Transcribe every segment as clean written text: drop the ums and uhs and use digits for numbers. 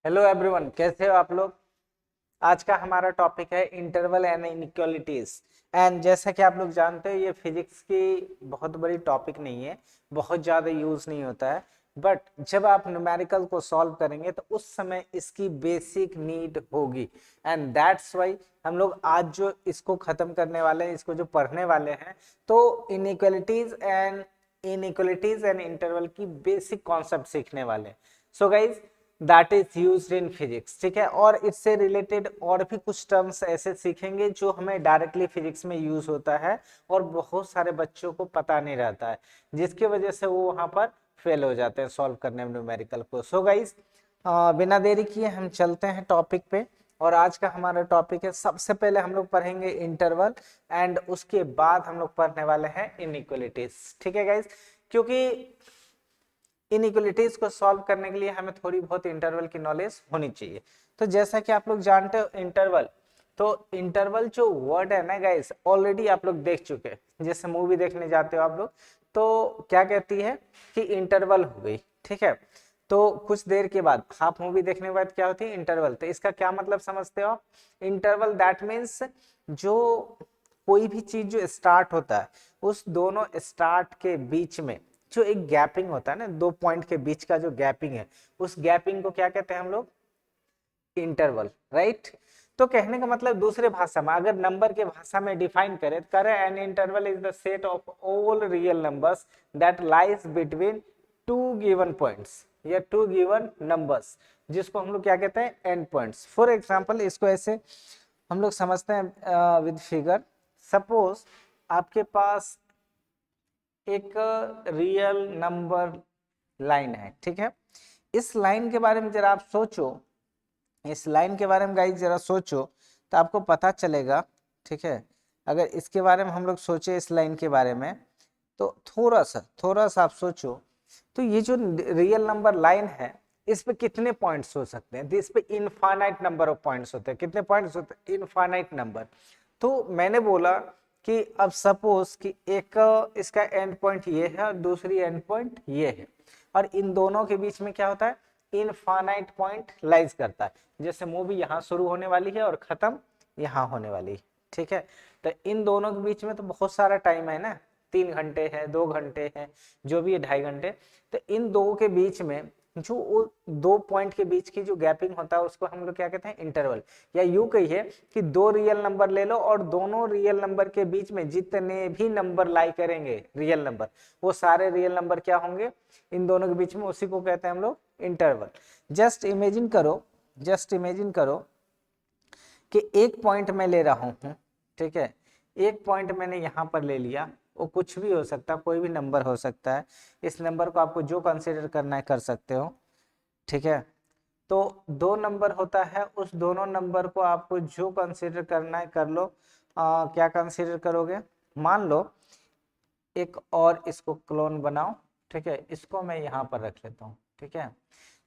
Hello everyone, कैसे हो आप लोग। आज का हमारा टॉपिक है इंटरवल एंड इनइक्वालिटीज। एंड जैसा कि आप लोग जानते हो, ये फिजिक्स की बहुत बड़ी टॉपिक नहीं है, बहुत ज़्यादा यूज नहीं होता है। बट जब आप न्यूमेरिकल को सॉल्व करेंगे तो उस समय इसकी बेसिक नीड होगी। एंड दैट्स वाई हम लोग आज जो इसको ख़त्म करने वाले हैं, इसको जो पढ़ने वाले हैं, तो इनइक्वालिटीज एंड इंटरवल की बेसिक कॉन्सेप्ट सीखने वाले हैं। So guys, that is used in physics, ठीक है। और इससे रिलेटेड और भी कुछ टर्म्स ऐसे सीखेंगे जो हमें डायरेक्टली फिजिक्स में यूज होता है और बहुत सारे बच्चों को पता नहीं रहता है, जिसकी वजह से वो वहां पर फेल हो जाते हैं सॉल्व करने में न्यूमेरिकल को। सो गाइस, बिना देरी किए हम चलते हैं टॉपिक पे। और आज का हमारा टॉपिक है, सबसे पहले हम लोग पढ़ेंगे इंटरवल एंड उसके बाद हम लोग पढ़ने वाले हैं इनइक्वालिटीज, ठीक है गाइस। क्योंकि इनइक्वालिटीज को सॉल्व करने के लिए हमें थोड़ी बहुत इंटरवल की नॉलेज होनी चाहिए। तो जैसा कि आप लोग जानते हो इंटरवल, तो इंटरवल जो वर्ड है ना गाइस, ऑलरेडी आप लोग देख चुके हैं। जैसे मूवी देखने जाते हो आप लोग, तो क्या कहती है कि इंटरवल हो गई, ठीक है। तो कुछ देर के बाद, हाफ मूवी देखने के बाद क्या होती है, इंटरवल। तो इसका क्या मतलब समझते हो आप? इंटरवल दैट मीन्स जो कोई भी चीज जो स्टार्ट होता है, उस दोनों स्टार्ट के बीच में जो एक गैपिंग होता है ना, दो पॉइंट के बीच का जो गैपिंग है, उस गैपिंग को क्या कहते हैं हम लोग? Interval, right. तो कहने का मतलब दूसरे भाषा में, अगर नंबर के भाषा में डिफाइन करें an interval is the set of all real numbers that lies between two given points या टू गिवन नंबर्स, जिसको हम लोग क्या कहते हैं, एंड पॉइंट्स। फॉर एग्जांपल, इसको ऐसे हम लोग समझते हैं विद फिगर। सपोज आपके पास एक रियल नंबर लाइन है, ठीक है। इस लाइन के बारे में जरा आप सोचो, इस लाइन के बारे में गाइस जरा सोचो, तो आपको पता चलेगा, ठीक है। अगर इसके बारे में हम लोग सोचे, इस लाइन के बारे में, तो थोड़ा सा आप सोचो, तो ये जो रियल नंबर लाइन है, इस पे कितने पॉइंट्स हो सकते हैं? इस पे इनफाइनाइट नंबर ऑफ पॉइंट्स होते हैं। कितने पॉइंट्स होते हैं? Infinite number. तो मैंने बोला कि अब सपोज कि एक इसका एंड पॉइंट ये है और दूसरी एंड पॉइंट ये है, और इन दोनों के बीच में क्या होता है, इनफाइनाइट पॉइंट लाइज करता है। जैसे मूवी यहाँ शुरू होने वाली है और खत्म यहाँ होने वाली है, ठीक है। तो इन दोनों के बीच में तो बहुत सारा टाइम है ना, 3 घंटे है, 2 घंटे है, जो भी है 2.5 घंटे। तो इन दो के बीच में जो दो पॉइंट के बीच की जो गैपिंग होता है, उसको हम लोग क्या कहते हैं, इंटरवल। या यूं कहिए कि दो रियल नंबर ले लो और दोनों रियल नंबर के बीच में जितने भी नंबर लाई करेंगे रियल नंबर, वो सारे रियल नंबर क्या होंगे, इन दोनों के बीच में, उसी को कहते हैं हम लोग इंटरवल। जस्ट इमेजिन करो कि एक पॉइंट मैं ले रहा हूं, ठीक है। एक पॉइंट मैंने यहां पर ले लिया, वो कुछ भी हो सकता है, कोई भी नंबर हो सकता है। इस नंबर को आपको जो कंसीडर करना है कर सकते हो, ठीक है। तो दो नंबर होता है, उस दोनों नंबर को आपको जो कंसीडर करना है कर लो। क्या कंसीडर करोगे? मान लो एक और इसको क्लोन बनाओ, ठीक है। इसको मैं यहाँ पर रख लेता हूँ, ठीक है।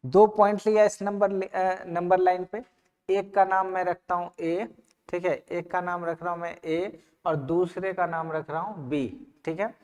दो पॉइंट लिया इस नंबर लाइन पे। एक का नाम मैं रखता हूँ ए, ठीक है। एक का नाम रख रहा हूँ मैं ए और दूसरे का नाम रख रहा हूँ बी, ठीक है।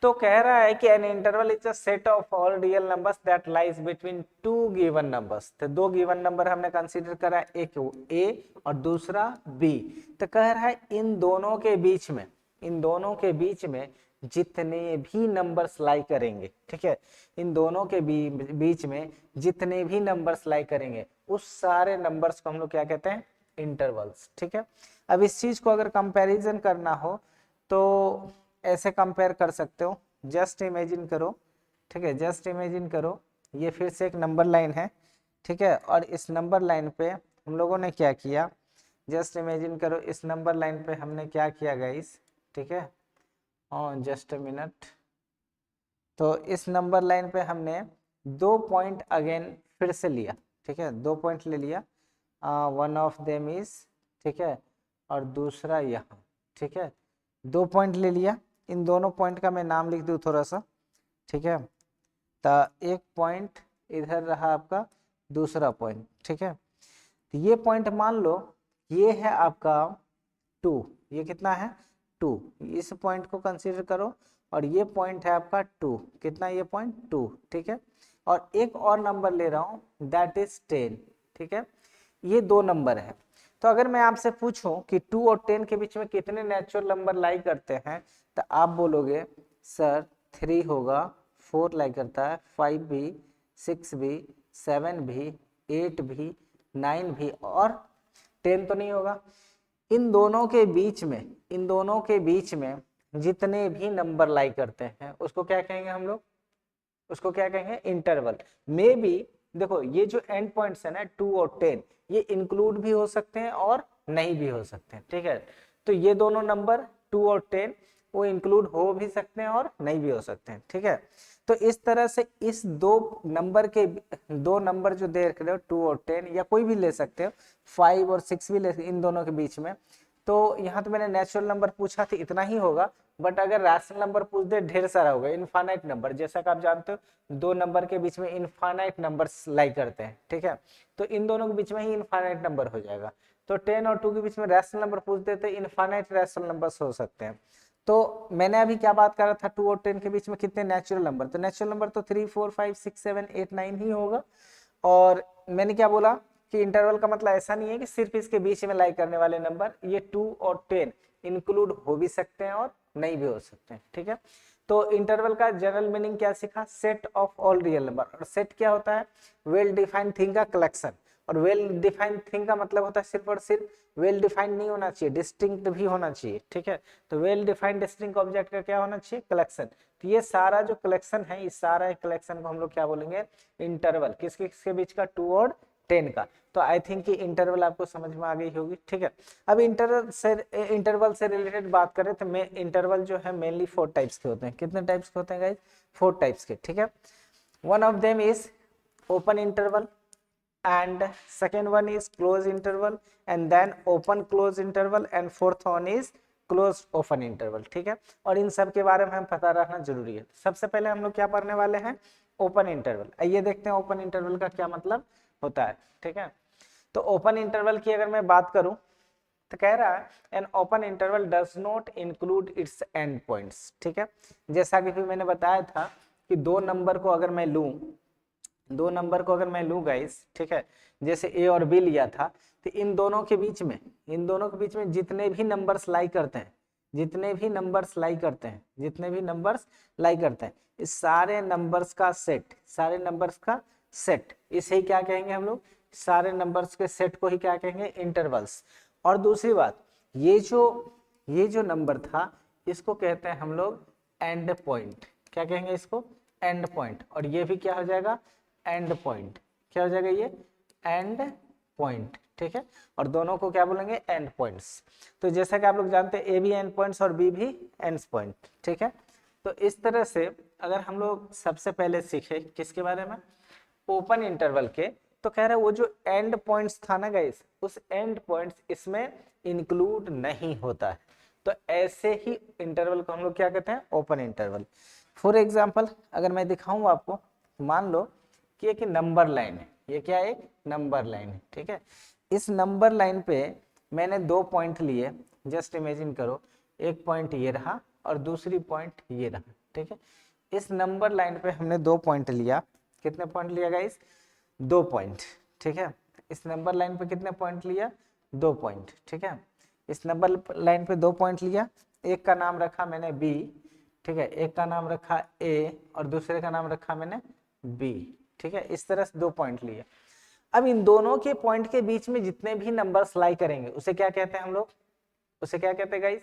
तो कह रहा है कि an interval is a set of all real numbers that lies between two given numbers. तो दो गिवन नंबर हमने कंसीडर करा, एक ए और दूसरा बी। तो कह रहा है इन दोनों के बीच में जितने भी नंबर्स लाई करेंगे, ठीक है। इन दोनों के बीच में जितने भी नंबर्स लाई करेंगे, उस सारे नंबर्स को हम लोग क्या कहते हैं, इंटरवल्स, ठीक है। अब इस चीज को अगर कंपैरिजन करना हो तो ऐसे कंपेयर कर सकते हो। जस्ट इमेजिन करो, ठीक है। जस्ट इमेजिन करो, ये फिर से एक नंबर लाइन है, ठीक है। और इस नंबर लाइन पे हम लोगों ने क्या किया, जस्ट इमेजिन करो, इस नंबर लाइन पे हमने क्या किया गाइस, ठीक है। Just a minute. तो इस नंबर लाइन पे हमने दो पॉइंट अगेन फिर से लिया, ठीक है। दो पॉइंट ले लिया, वन ऑफ देम इज, ठीक है, और दूसरा यहाँ, ठीक है। दो पॉइंट ले लिया, इन दोनों पॉइंट का मैं नाम लिख दूँ थोड़ा सा, ठीक है। तो एक पॉइंट इधर रहा आपका, दूसरा पॉइंट, ठीक है। तो ये पॉइंट मान लो ये है आपका 2, ये कितना है 2, इस पॉइंट को कंसीडर करो। और ये पॉइंट है आपका 2, कितना, ये पॉइंट 2, ठीक है। और एक और नंबर ले रहा हूँ दैट इज 10, ठीक है, ये 2 नंबर है। तो अगर मैं आपसे पूछूं कि 2 और 10 के बीच में कितने नेचुरल नंबर लाई करते हैं, तो आप बोलोगे सर 3 होगा, 4 लाई करता है, 5 भी, 6 भी, 7 भी, 8 भी, 9 भी, और 10 तो नहीं होगा। इन दोनों के बीच में, इन दोनों के बीच में जितने भी नंबर लाई करते हैं उसको क्या कहेंगे हम लोग, उसको क्या कहेंगे, इंटरवल। मे बी देखो ये जो एंड पॉइंट्स है ना 2 और 10, ये इंक्लूड भी हो सकते हैं और नहीं भी हो सकते हैं, ठीक है। तो ये दोनों नंबर 2 और 10 वो इंक्लूड हो भी सकते हैं और नहीं भी हो सकते हैं, ठीक है। तो इस तरह से इस दो नंबर जो देख रहे हो 2 और 10, या कोई भी ले सकते हो, 5 और 6 भी ले, इन दोनों के बीच में। तो यहाँ तो मैंने नेचुरल नंबर पूछा था, इतना ही होगा, बट अगर रैशनल नंबर पूछ दे ढेर सारा होगा, इनफाइनाइट नंबर, जैसा कि आप जानते हो 2 नंबर के बीच में इनफाइनाइट नंबर्स लाई करते हैं, ठीक है। तो इन दोनों के बीच में ही इनफाइनाइट नंबर हो जाएगा। तो 10 और 2 के बीच में रैशनल नंबर पूछ देते, इनफाइनाइट रैशनल नंबर्स हो सकते हैं। तो मैंने अभी क्या बात कर रहा था, 2 और 10 के बीच में कितने नेचुरल नंबर, तो नेचुरल नंबर तो 3 4 5 6 7 8 9 ही होगा। और मैंने क्या बोला कि इंटरवल का मतलब ऐसा नहीं है कि सिर्फ इसके बीच में लाई करने वाले नंबर, ये 2 और 10 इंक्लूड हो भी सकते हैं और नहीं भी हो सकते हैं, ठीक है। तो इंटरवल का जनरल मीनिंग क्या सीखा, set of all real number. और सेट क्या होता है, वेल डिफाइंड थिंग का कलेक्शन। और वेल डिफाइंड थिंग का मतलब होता है सिर्फ और सिर्फ वेल डिफाइंड नहीं होना चाहिए, डिस्टिंक्ट भी होना चाहिए, ठीक है। तो वेल डिफाइंड डिस्टिंक्ट ऑब्जेक्ट का क्या होना चाहिए, कलेक्शन। तो ये सारा जो कलेक्शन है, इस सारा कलेक्शन को हम लोग क्या बोलेंगे, इंटरवल। किसके बीच का, 2 और 10 का। तो आई थिंक कि इंटरवल आपको समझ में आ गई होगी, ठीक है। अब इंटरवल से रिलेटेड बात करें तो मैं इंटरवल जो है मेनली 4 टाइप्स के होते हैं। कितने टाइप्स के होते हैं गाइस, 4 टाइप्स के, ठीक है। One of them is open interval, and second one is close interval, and then open close interval, and fourth one is closed open interval, ठीक है। और इन सब के बारे में हम पता रखना जरूरी है। सबसे पहले हम लोग क्या पढ़ने वाले हैं, ओपन इंटरवल। आइए देखते हैं ओपन इंटरवल का क्या मतलब होता है, ठीक है। तो ओपन इंटरवल की अगर मैं बात करूं तो कह रहा है an open interval does not include it's and points, ठीक है। जैसा कि फिर मैंने बताया था कि 2 नंबर को अगर मैं लूं, 2 नंबर को अगर मैं लूं गाइस, ठीक है, जैसे ए और बी लिया था, तो इन दोनों के बीच में, इन दोनों के बीच में जितने भी नंबर्स लाई करते हैं, जितने भी नंबर्स लाई करते हैं, जितने भी नंबर्स लाई करते हैं, इस सारे नंबर्स का सेट, सारे नंबर्स का सेट, इसे ही क्या कहेंगे हम लोग, सारे नंबर्स के सेट को ही क्या कहेंगे, इंटरवल्स। और दूसरी बात, ये जो नंबर था इसको कहते हैं हम लोग एंड पॉइंट। क्या कहेंगे इसको, एंड पॉइंट। और ये भी क्या हो जाएगा, एंड पॉइंट। क्या हो जाएगा ये, एंड पॉइंट, ठीक है। और दोनों को क्या बोलेंगे, एंड पॉइंट्स। तो जैसा कि आप लोग जानते हैं ए भी एंड पॉइंट्स और बी भी एंड पॉइंट, ठीक है। तो इस तरह से अगर हम लोग सबसे पहले सीखे किसके बारे में, ओपन इंटरवल के, तो कह रहे हैं वो जो एंड पॉइंट्स था ना गाइस, उस एंड पॉइंट्स इसमें इंक्लूड नहीं होता है। तो ऐसे ही इंटरवल को हम लोग क्या कहते हैं, ओपन इंटरवल। फॉर एग्जाम्पल अगर मैं दिखाऊं आपको, मान लो कि एक नंबर लाइन है, ये क्या है, एक नंबर लाइन है, ठीक है। इस नंबर लाइन पे मैंने 2 पॉइंट लिए, जस्ट इमेजिन करो, एक पॉइंट ये रहा और दूसरी पॉइंट ये रहा, ठीक है। इस नंबर लाइन पे हमने 2 पॉइंट लिया, कितने पॉइंट लिया गाइस, 2 पॉइंट, ठीक है। इस नंबर लाइन पे कितने पॉइंट लिया, 2 पॉइंट, ठीक है। इस नंबर लाइन पे 2 पॉइंट लिया, एक का नाम रखा मैंने बी, ठीक है, एक का नाम रखा ए और दूसरे का नाम रखा मैंने बी, ठीक है। इस तरह से 2 पॉइंट लिए। अब इन दोनों के पॉइंट के बीच में जितने भी नंबर्स लाई करेंगे उसे क्या कहते हैं हम लोग, उसे क्या कहते हैं guys,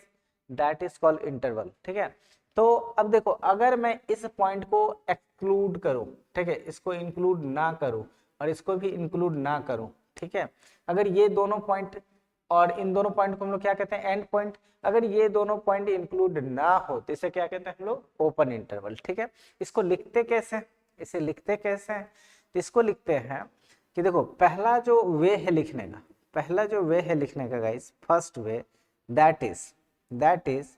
that is called interval, ठीक है। तो अब देखो अगर मैं इस पॉइंट को एक्सक्लूड करूं, ठीक है, इसको इंक्लूड ना करूं और इसको भी इंक्लूड ना करूं, ठीक है, अगर ये दोनों पॉइंट और इन दोनों पॉइंट को हम लोग क्या कहते हैं, एंड पॉइंट, अगर ये दोनों पॉइंट इंक्लूड ना हो तो इसे क्या कहते हैं हम लोग, ओपन इंटरवल, ठीक है। इसको लिखते कैसे हैं, इसे लिखते कैसे हैं, तो इसको लिखते हैं कि देखो पहला जो वे है लिखने का, पहला जो वे है लिखने का guys, first way, that is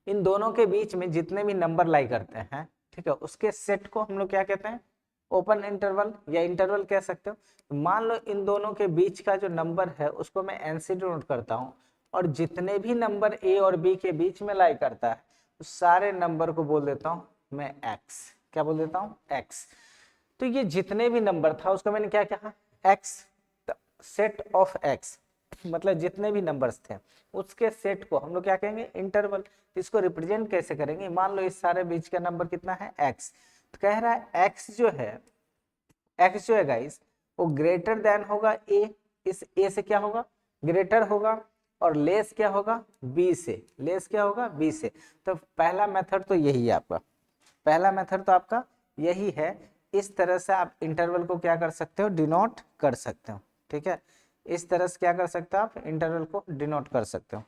in दोनों के बीच में जितने भी नंबर लाई करते हैं, ठीक है, उसके सेट को हम लोग क्या कहते हैं, ओपन इंटरवल या इंटरवल कह सकते हो। तो मान लो इन दोनों के बीच का जो नंबर है उसको मैं एनसी नोट करता हूँ, और जितने भी नंबर ए और बी के बीच में लाई करता है उस सारे नंबर को बोल देता हूँ मैं एक्स। क्या बोल देता हूँ, एक्स। तो ये जितने भी नंबर था उसको मैंने क्या कहा, एक्स, सेट ऑफ एक्स मतलब जितने भी नंबर्स थे उसके सेट को हम लोग क्या कहेंगे, इंटरवल। इसको रिप्रेजेंट कैसे करेंगे, मान लो इस सारे बीच का नंबर कितना है, एक्स। तो कह रहा है एक्स जो है गाइस वो ग्रेटर देन होगा ए, इस ए से क्या होगा, ग्रेटर होगा, और लेस क्या होगा, बी से, लेस क्या होगा, बी से। तो पहला मेथड तो यही है आपका, पहला मेथड तो आपका यही है। इस तरह से आप इंटरवल को क्या कर सकते हो, डिनोट कर सकते हो। ठीक है, इस तरह से क्या कर सकते हो आप, इंटरवल को डिनोट कर सकते हो।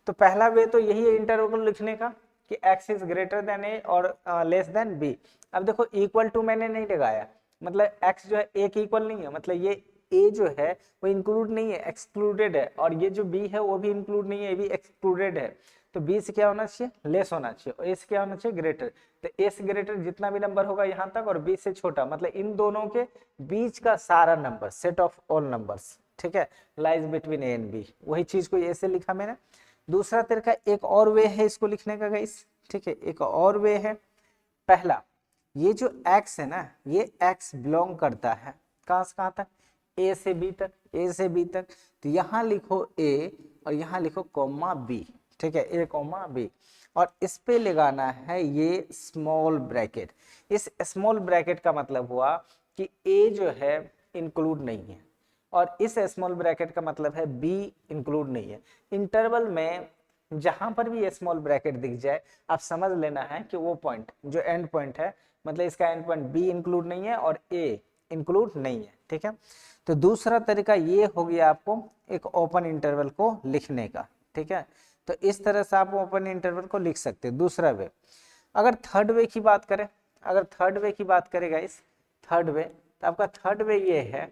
तो पहला वे तो यही है इंटरवल को लिखने का कि x इज ग्रेटर देन ए और लेस देन बी। अब देखो इक्वल टू मैंने नहीं लगाया, मतलब x जो है a के इक्वल नहीं है, मतलब ये a जो है वो इंक्लूड नहीं है, एक्सक्लूडेड है, और ये जो b है वो भी इंक्लूड नहीं है, ये भी एक्सक्लूडेड है। तो b से क्या होना चाहिए, लेस होना चाहिए, और a से क्या होना चाहिए, ग्रेटर। तो a से ग्रेटर जितना भी नंबर होगा यहाँ तक, और b से छोटा, मतलब इन दोनों के बीच का सारा number, set of all numbers, ठीक है, lies between A and B. वही चीज को ऐसे लिखा मैंने। दूसरा तरीका, एक और वे है इसको लिखने का गाइस, ठीक है, एक और वे है। पहला, ये जो x है ना, ये x बिलोंग करता है कहां से कहां तक, a से b तक, a से b तक। तो यहाँ लिखो a और यहाँ लिखो कॉमा b, ठीक है, a कॉमा b, और इस पे लगाना है ये स्मॉल ब्रैकेट। इस स्मॉल ब्रैकेट का मतलब हुआ कि a जो है इंक्लूड नहीं है, और इस स्मॉल ब्रैकेट का मतलब है b इंक्लूड नहीं है। इंटरवल में जहां पर भी स्मॉल ब्रैकेट दिख जाए आप समझ लेना है कि वो पॉइंट जो एंड पॉइंट है, मतलब इसका एंड पॉइंट b इंक्लूड नहीं है और a इंक्लूड नहीं है। ठीक है, तो दूसरा तरीका ये हो गया आपको एक ओपन इंटरवल को लिखने का। ठीक है, तो इस तरह से आप ओपन इंटरवल को लिख सकते हैं, दूसरा वे। अगर थर्ड वे की बात करें, अगर थर्ड वे की बात करेगा इस थर्ड वे, तो आपका थर्ड वे ये है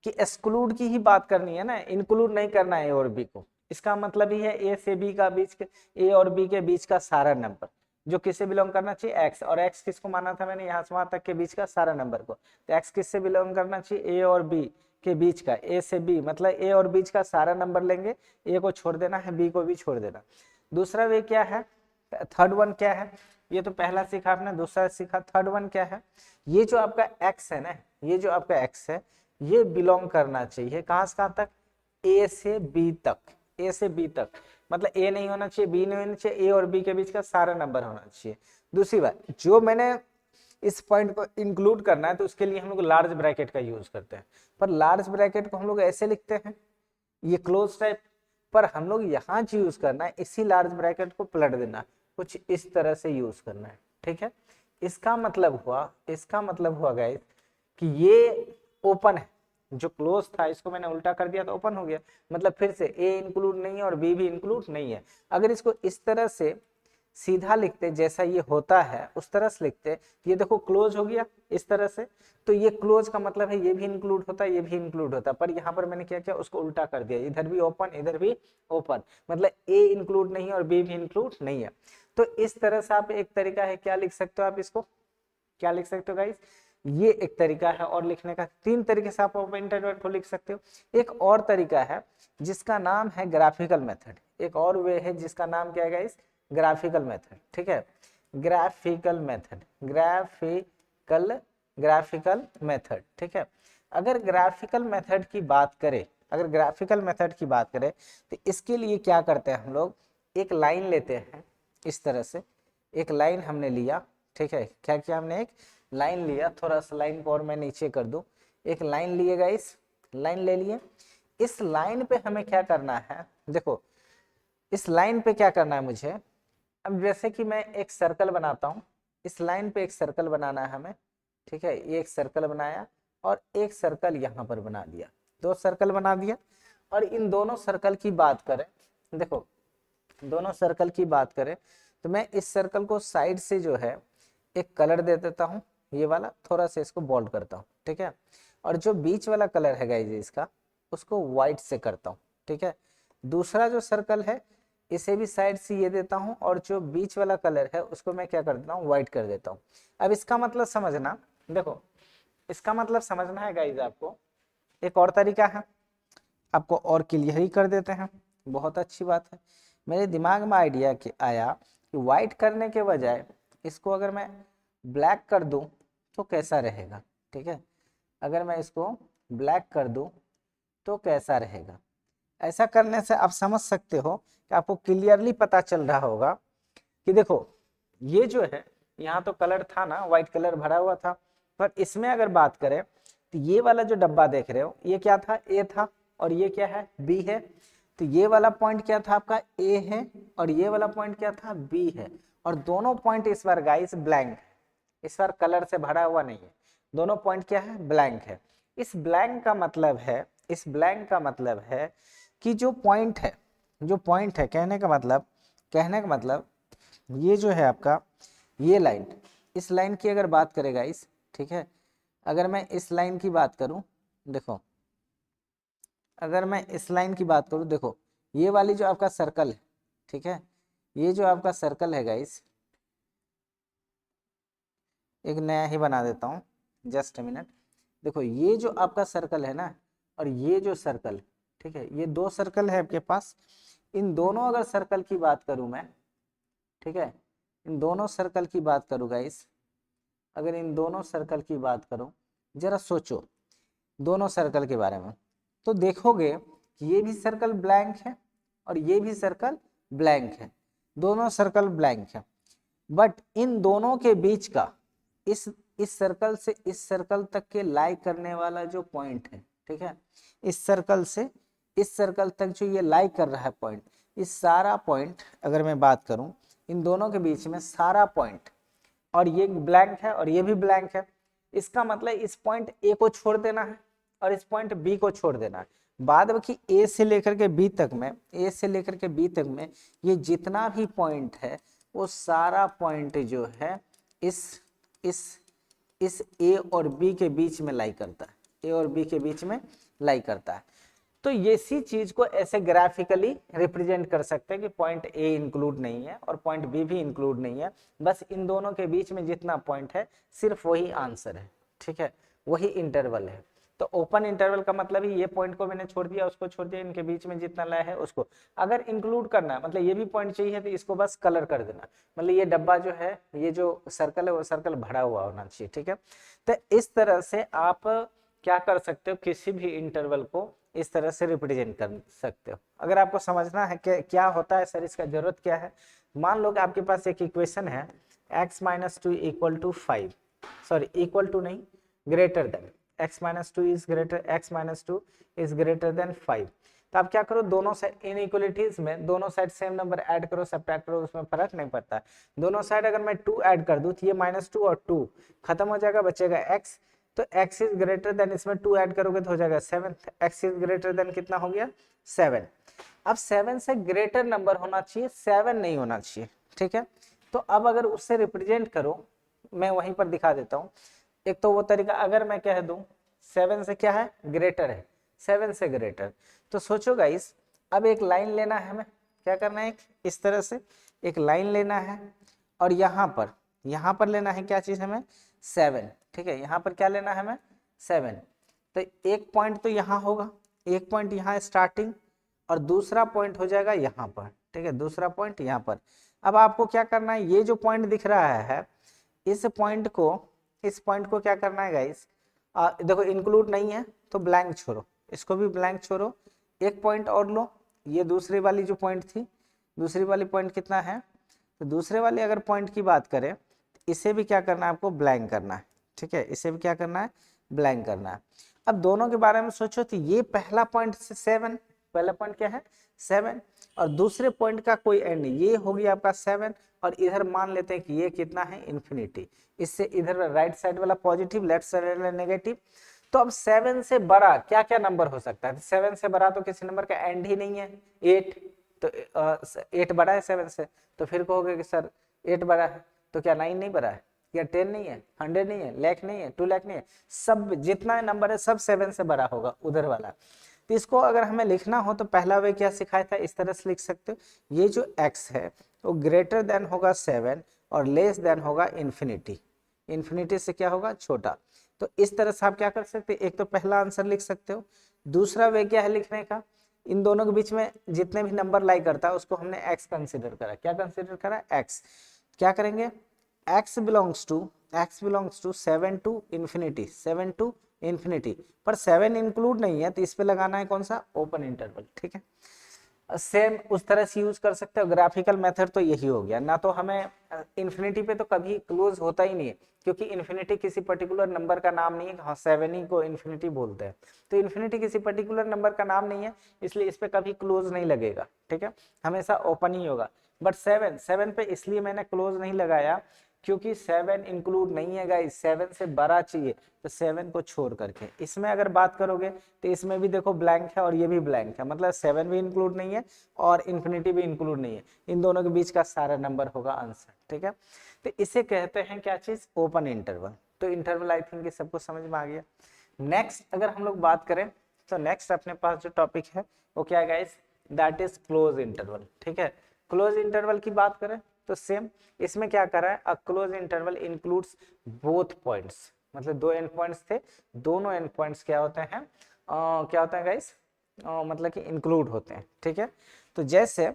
कि एक्सक्लूड की ही बात करनी है ना, इंक्लूड नहीं करना है ए और बी को। इसका मतलब ही है ए से बी का बीच के, ए और बी के बीच का सारा नंबर जो किससे बिलोंग करना चाहिए, एक्स, और एक्स किसको माना था मैंने, यहाँ से वहां तक के बीच का सारा नंबर को। तो एक्स किससे बिलोंग करना चाहिए, ए और बी के बीच का, ए से बी, मतलब ए और बीच का सारा नंबर लेंगे, ए को छोड़ देना है, बी को भी छोड़ देना। दूसरा वे क्या है, थर्ड वन क्या है, ये तो पहला सीखा आपने, दूसरा सीखा, थर्ड वन क्या है, ये जो आपका एक्स है ना, ये जो आपका एक्स है ये बिलोंग करना चाहिए कहां से कहां तक, ए से बी तक, ए से बी तक, मतलब ए नहीं होना चाहिए, बी नहीं होना चाहिए, ए और बी के बीच का सारा नंबर होना चाहिए। दूसरी बात, जो मैंने इस पॉइंट को इंक्लूड करना है तो उसके लिए हम लोग लार्ज ब्रैकेट का यूज करते हैं, पर लार्ज ब्रैकेट को हम लोग ऐसे लिखते हैं, ये क्लोज टाइप, पर हम लोग यहाँ यूज करना है इसी लार्ज ब्रैकेट को पलट देना, कुछ इस तरह से यूज करना है। ठीक है, इसका मतलब हुआ गाइस कि ये ओपन है, जो क्लोज था इसको मैंने उल्टा कर दिया तो ओपन हो गया, मतलब फिर से ए इंक्लूड नहीं है और बी भी इंक्लूड नहीं है। अगर इसको इस तरह से सीधा लिखते जैसा ये होता है उस तरह से लिखते, ये देखो क्लोज हो गया इस तरह से, तो ये क्लोज का मतलब है ये भी इंक्लूड होता है, ये भी इंक्लूड होता है, पर यहाँ पर मैंने क्या किया, उसको उल्टा कर दिया, इधर भी ओपन इधर भी ओपन, मतलब ए इंक्लूड नहीं है और बी भी इंक्लूड नहीं है। तो इस तरह से आप एक तरीका है, क्या लिख सकते हो आप इसको, क्या लिख सकते हो गाइस, ये एक तरीका है और लिखने का। तीन तरीके से आप ओपन इंटरवल को लिख सकते हो। एक और तरीका है जिसका नाम है ग्राफिकल मेथड, एक और वे है जिसका नाम क्या है गाइस, ग्राफिकल मेथड। ठीक है, ग्राफिकल मेथड, ग्राफिकल मेथड। ठीक है, अगर ग्राफिकल मेथड की बात करें, अगर ग्राफिकल मेथड की बात करें तो इसके लिए क्या करते हैं हम लोग, एक लाइन लेते हैं इस तरह से, एक लाइन हमने लिया, ठीक है, क्या किया हमने, एक लाइन लिया, थोड़ा सा लाइन को और मैं नीचे कर दूं, एक लाइन लिएगा, इस लाइन ले लिए, इस लाइन पे हमें क्या करना है, देखो इस लाइन पे क्या करना है मुझे, अब जैसे कि मैं एक सर्कल बनाता हूं, इस लाइन पे एक सर्कल बनाना है हमें, ठीक है, ये एक सर्कल बनाया और एक सर्कल यहाँ पर बना दिया, दो सर्कल बना दिया। और इन दोनों सर्कल की बात करें, देखो दोनों सर्कल की बात करें तो मैं इस सर्कल को साइड से जो है एक कलर दे देता हूँ, ये वाला थोड़ा सा इसको बोल्ड करता हूँ, ठीक है, और जो बीच वाला कलर है गाइस इसका, उसको व्हाइट से करता हूँ। ठीक है, दूसरा जो सर्कल है इसे भी साइड से ये देता हूँ, और जो बीच वाला कलर है उसको मैं क्या कर देता हूँ, व्हाइट कर देता हूँ। अब इसका मतलब समझना, देखो इसका मतलब समझना है गाइस आपको, एक और तरीका है, आपको और क्लियर ही कर देते हैं, बहुत अच्छी बात है। मेरे दिमाग में आइडिया आया कि व्हाइट करने के बजाय इसको अगर मैं ब्लैक कर दूं तो कैसा रहेगा। ठीक है, अगर मैं इसको ब्लैक कर दूं तो कैसा रहेगा। ऐसा करने से आप समझ सकते हो कि आपको क्लियरली पता चल रहा होगा कि देखो ये जो है यहाँ तो कलर था ना, व्हाइट कलर भरा हुआ था, पर इसमें अगर बात करें तो ये वाला जो डब्बा देख रहे हो ये क्या था, ए था, और ये क्या है, बी है। तो ये वाला पॉइंट क्या था आपका, ए है, और ये वाला पॉइंट क्या था, बी है। और दोनों पॉइंट इस बार गाइस ब्लैंक, इस बार कलर से भरा हुआ नहीं है, दोनों पॉइंट क्या है, ब्लैंक है। इस ब्लैंक का मतलब है, इस ब्लैंक का मतलब है कि जो पॉइंट है, जो पॉइंट है, कहने का मतलब ये जो है आपका ये लाइन, इस लाइन की अगर बात करें गाइस, ठीक है, अगर मैं इस लाइन की बात करूं, देखो अगर मैं इस लाइन की बात करूं, देखो ये वाली जो आपका सर्कल है, ठीक है, ये जो आपका सर्कल है गाइस, एक नया ही बना देता हूं, जस्ट अ मिनट। देखो ये जो आपका सर्कल है ना, और ये जो सर्कल, ठीक है, ये दो सर्कल है आपके पास। इन दोनों अगर सर्कल की बात करूं मैं, ठीक है, इन दोनों सर्कल की बात करूं गाइस, अगर इन दोनों सर्कल की बात करूं, जरा सोचो दोनों सर्कल के बारे में, तो देखोगे कि ये भी सर्कल ब्लैंक है और ये भी सर्कल ब्लैंक है, दोनों सर्कल ब्लैंक है। बट इन दोनों के बीच का इस सर्कल से इस सर्कल तक के लाई करने वाला जो पॉइंट है, ठीक है, इस सर्कल से इस सर्कल तक जो ये लाई कर रहा है पॉइंट, इस सारा पॉइंट अगर मैं बात करूं, इन दोनों के बीच में सारा पॉइंट, और ये ब्लैंक है और ये भी ब्लैंक है, इसका मतलब इस पॉइंट ए को छोड़ देना है और इस पॉइंट बी को छोड़ देना है। बाद बाकी ए से लेकर के बी तक में, ए से लेकर के बी तक में ये जितना भी पॉइंट है वो सारा पॉइंट जो है इस इस इस ए और बी के बीच में लाई करता है, ए और बी के बीच में लाई करता है। तो ये इसी चीज को ऐसे ग्राफिकली रिप्रेजेंट कर सकते हैं कि पॉइंट ए इंक्लूड नहीं है और पॉइंट बी भी इंक्लूड नहीं है, बस इन दोनों के बीच में जितना पॉइंट है सिर्फ वही आंसर है, ठीक है, वही इंटरवल है। तो ओपन इंटरवल का मतलब ही ये पॉइंट को मैंने छोड़ दिया, उसको छोड़ दिया, इनके बीच में जितना लाया है उसको। अगर इंक्लूड करना है, मतलब ये भी पॉइंट चाहिए तो इसको बस कलर कर देना, मतलब ये डब्बा जो है, ये जो सर्कल है वो सर्कल भरा हुआ होना चाहिए, ठीक है। तो इस तरह से आप क्या कर सकते हो, किसी भी इंटरवल को इस तरह से रिप्रेजेंट कर सकते हो। अगर आपको समझना है कि क्या होता है सर, इसका जरूरत क्या है, मान लो कि आपके पास एक इक्वेशन है x minus two equal to 5, sorry equal to नहीं, greater than, x minus two is greater, x minus two is greater than 5। तो आप क्या करो, दोनों साइड इनइक्वालिटीज में दोनों साइड सेम नंबर ऐड करो, सब्ट्रैक्ट करो, उसमें फर्क नहीं पड़ता है। दोनों साइड अगर मैं 2 ऐड कर दूं तो ये -2 और 2 खत्म हो जाएगा, बचेगा x। तो x इज ग्रेटर देन, इसमें 2 ऐड करोगे तो हो जाएगा 7, x इज ग्रेटर देन कितना हो गया, 7। अब 7 से ग्रेटर नंबर होना चाहिए, 7 नहीं होना चाहिए, ठीक है। तो अब अगर उससे रिप्रेजेंट करो, मैं वहीं पर दिखा देता हूँ। एक तो वो तरीका, अगर मैं कह दूं 7 से क्या है, ग्रेटर है, 7 से ग्रेटर, तो सोचो गाइस, अब एक लाइन लेना है हमें, क्या करना है, इस तरह से एक लाइन लेना है, और यहाँ पर लेना है क्या चीज हमें, 7, ठीक है, यहाँ पर क्या लेना है हमें, 7। तो एक पॉइंट तो यहाँ होगा, एक पॉइंट यहाँ स्टार्टिंग, और दूसरा पॉइंट हो जाएगा यहाँ पर, ठीक है, दूसरा पॉइंट यहाँ पर। अब आपको क्या करना है, ये जो पॉइंट दिख रहा है इस पॉइंट को क्या करना है गाइस, देखो इंक्लूड नहीं है तो ब्लैंक छोड़ो, इसको भी ब्लैंक छोड़ो, एक पॉइंट और लो, ये दूसरी वाली जो पॉइंट थी, दूसरी वाली पॉइंट कितना है, तो दूसरे वाले अगर पॉइंट की बात करें तो इसे भी क्या करना है आपको, ब्लैंक करना है, ठीक है, इसे भी क्या करना है, ब्लैंक करना है। अब दोनों के बारे में सोचो तो ये पहला पॉइंट से 7, पहला पॉइंट क्या है 7, और दूसरे पॉइंट का कोई एंड नहीं, ये हो गया आपका 7, और इधर मान लेते हैं कि ये कितना है, इन्फिनिटी। इससे इधर राइट साइड वाला पॉजिटिव, लेफ्ट साइड वाला नेगेटिव। तो अब 7 से बड़ा क्या क्या नंबर हो सकता है, 7 से बड़ा तो किसी नंबर का एंड ही नहीं है, 8, तो 8 बड़ा है 7 से, तो फिर कहोगे कि सर 8 बड़ा है तो क्या 9 नहीं बड़ा है, या 10 नहीं है, 100 नहीं है, लाख नहीं है, 2 लाख नहीं है, सब जितना नंबर है सब 7 से बड़ा होगा उधर वाला। तो इसको अगर हमें लिखना हो तो पहला वे क्या सिखाया था, इस तरह से लिख सकते हो, ये जो x है वो ग्रेटर देन होगा 7 और लेस देन होगा इन्फिनिटी, इन्फिनिटी से क्या होगा, छोटा। तो इस तरह से आप क्या कर सकते हैं, एक तो पहला आंसर लिख सकते हो, दूसरा वे क्या है लिखने का, इन दोनों के बीच में जितने भी नंबर लाई करता है उसको हमने x कंसिडर करा, क्या कंसिडर करा, x। क्या करेंगे, x belongs to 7 to infinity, 7 to infinity, पर 7 इंक्लूड नहीं है, तो इस पे लगाना है कौन सा, ओपन इंटरवल। ठीक है, सेम उस तरह से यूज कर सकते हो। ग्राफिकल मेथड तो यही हो गया ना, तो हमें इन्फिनिटी पे तो कभी क्लोज होता ही नहीं है, क्योंकि इन्फिनिटी किसी पर्टिकुलर नंबर का नाम नहीं है। हाँ, 7 ही को इन्फिनिटी बोलते हैं, तो इन्फिनिटी किसी पर्टिकुलर नंबर का नाम नहीं है, इसलिए इस पे कभी क्लोज नहीं लगेगा। ठीक है, हमेशा ओपन ही होगा। बट 7 पे इसलिए मैंने क्लोज नहीं लगाया क्योंकि 7 इंक्लूड नहीं है गाइस, 7 से बड़ा चाहिए, तो 7 को छोड़ करके इसमें अगर बात करोगे तो इसमें भी देखो ब्लैंक है और ये भी ब्लैंक है, मतलब 7 भी इंक्लूड नहीं है और इन्फिनिटी भी इंक्लूड नहीं है, इन दोनों के बीच का सारा नंबर होगा आंसर। ठीक है, तो इसे कहते हैं क्या चीज, ओपन इंटरवल। तो इंटरवल आई थिंक सबको समझ में आ गया। नेक्स्ट अगर हम लोग बात करें तो नेक्स्ट अपने पास जो टॉपिक है वो क्या है guys, that is close interval. ठीक है, क्लोज इंटरवल की बात करें तो सेम इसमें क्या कर रहा है, a close interval includes both points, मतलब दो एंड पॉइंट्स थे, दोनों एंड पॉइंट्स क्या होते हैं, क्या होता है गाइस, मतलब कि इंक्लूड होते हैं। ठीक है, तो जैसे